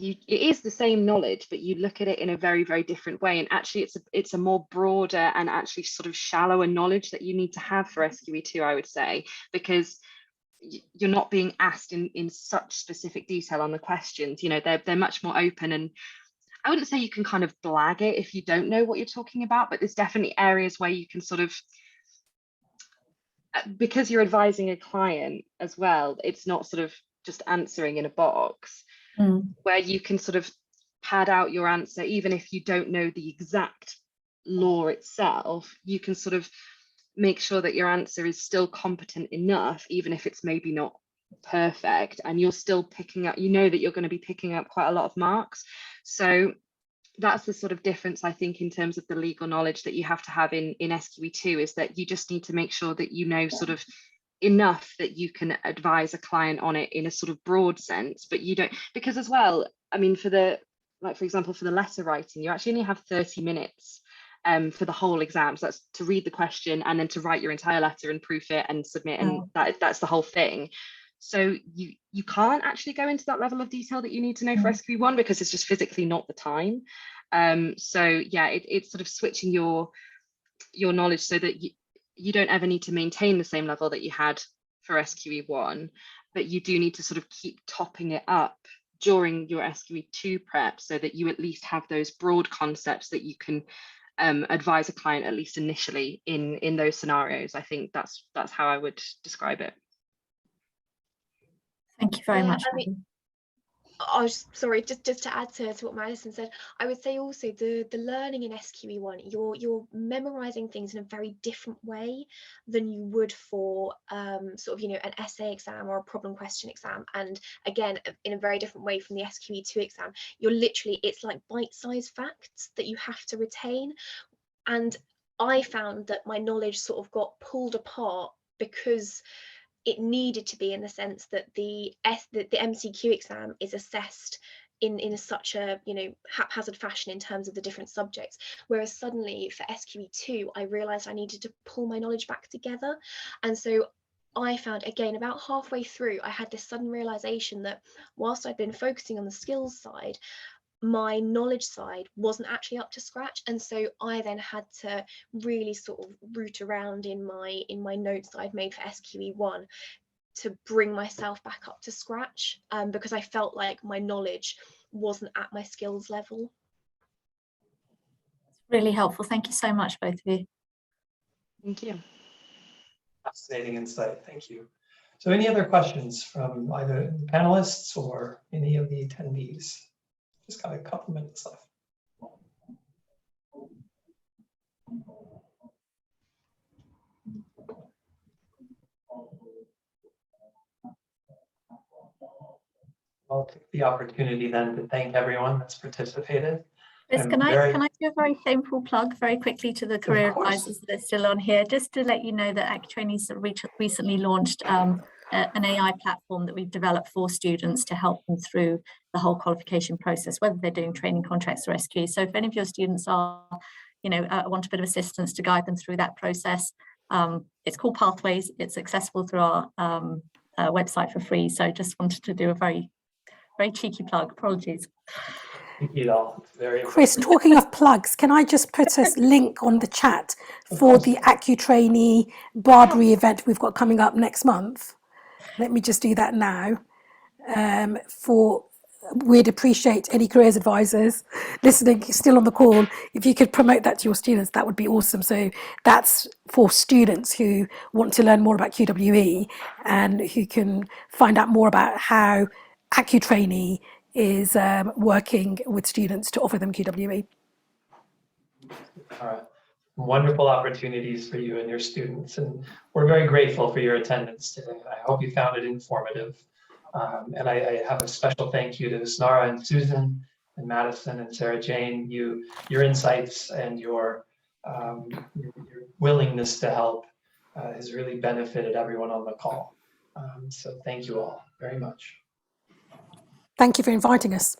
it is the same knowledge, but you look at it in a very, very different way. And actually it's a more broader and actually sort of shallower knowledge that you need to have for SQE2, I would say, because you're not being asked in such specific detail on the questions. You know, they're much more open, and I wouldn't say you can kind of blag it if you don't know what you're talking about, but there's definitely areas where you can sort of, because you're advising a client as well, it's not sort of just answering in a box. Where you can sort of pad out your answer, even if you don't know the exact law itself, you can sort of make sure that your answer is still competent enough, even if it's maybe not perfect, and you're still picking up, you know that you're going to be picking up quite a lot of marks. So that's the sort of difference, I think, in terms of the legal knowledge that you have to have in SQE2, is that you just need to make sure that you know sort of enough that you can advise a client on it in a sort of broad sense, but you don't, because as well, I mean, for example, for the letter writing, you actually only have 30 minutes for the whole exam. So that's to read the question and then to write your entire letter and proof it and submit, and that's the whole thing. So you can't actually go into that level of detail that you need to know for SQE1 because it's just physically not the time. So yeah, it's sort of switching your knowledge so that you don't ever need to maintain the same level that you had for SQE1, but you do need to sort of keep topping it up during your SQE2 prep so that you at least have those broad concepts that you can advise a client, at least initially, in those scenarios. I think that's how I would describe it. Thank you very much. I was sorry, just to add to what Madison said, I would say also the learning in SQE1, you're memorizing things in a very different way than you would for sort of, you know, an essay exam or a problem question exam, and again in a very different way from the SQE2 exam. You're literally, it's like bite-sized facts that you have to retain, and I found that my knowledge sort of got pulled apart because it needed to be, in the sense that the MCQ exam is assessed in such a, you know, haphazard fashion in terms of the different subjects, whereas suddenly for SQE2 I realized I needed to pull my knowledge back together. And so I found, again, about halfway through, I had this sudden realization that whilst I'd been focusing on the skills side, my knowledge side wasn't actually up to scratch, and so I then had to really sort of root around in my notes that I'd made for SQE1 to bring myself back up to scratch, because I felt like my knowledge wasn't at my skills level. Really helpful. Thank you so much, both of you. Thank you. Fascinating insight. Thank you. So any other questions from either the panelists or any of the attendees? Just got a couple minutes left. I'll take the opportunity then to thank everyone that's participated. Chris, I'm can I very- do a very shameful plug very quickly to the career course. advisors that are still on here, just to let you know that AccuTrainees recently launched an AI platform that we've developed for students to help them through the whole qualification process, whether they're doing training contracts or SQE. So if any of your students are, you know, want a bit of assistance to guide them through that process, it's called Pathways. It's accessible through our website for free. So just wanted to do a very cheeky plug. Apologies. Thank you all. Very Chris, talking of plugs, can I just put a link on the chat for the AccuTrainee Barbary event we've got coming up next month? Let me just do that now. We'd appreciate any careers advisors listening, still on the call. If you could promote that to your students, that would be awesome. So that's for students who want to learn more about QWE and who can find out more about how AccuTrainee is working with students to offer them QWE. All right. Wonderful opportunities for you and your students, and we're very grateful for your attendance today. I hope you found it informative. And I have a special thank you to Snara and Susan and Madison and Sarah Jane. Your insights and your willingness to help has really benefited everyone on the call. So thank you all very much. Thank you for inviting us.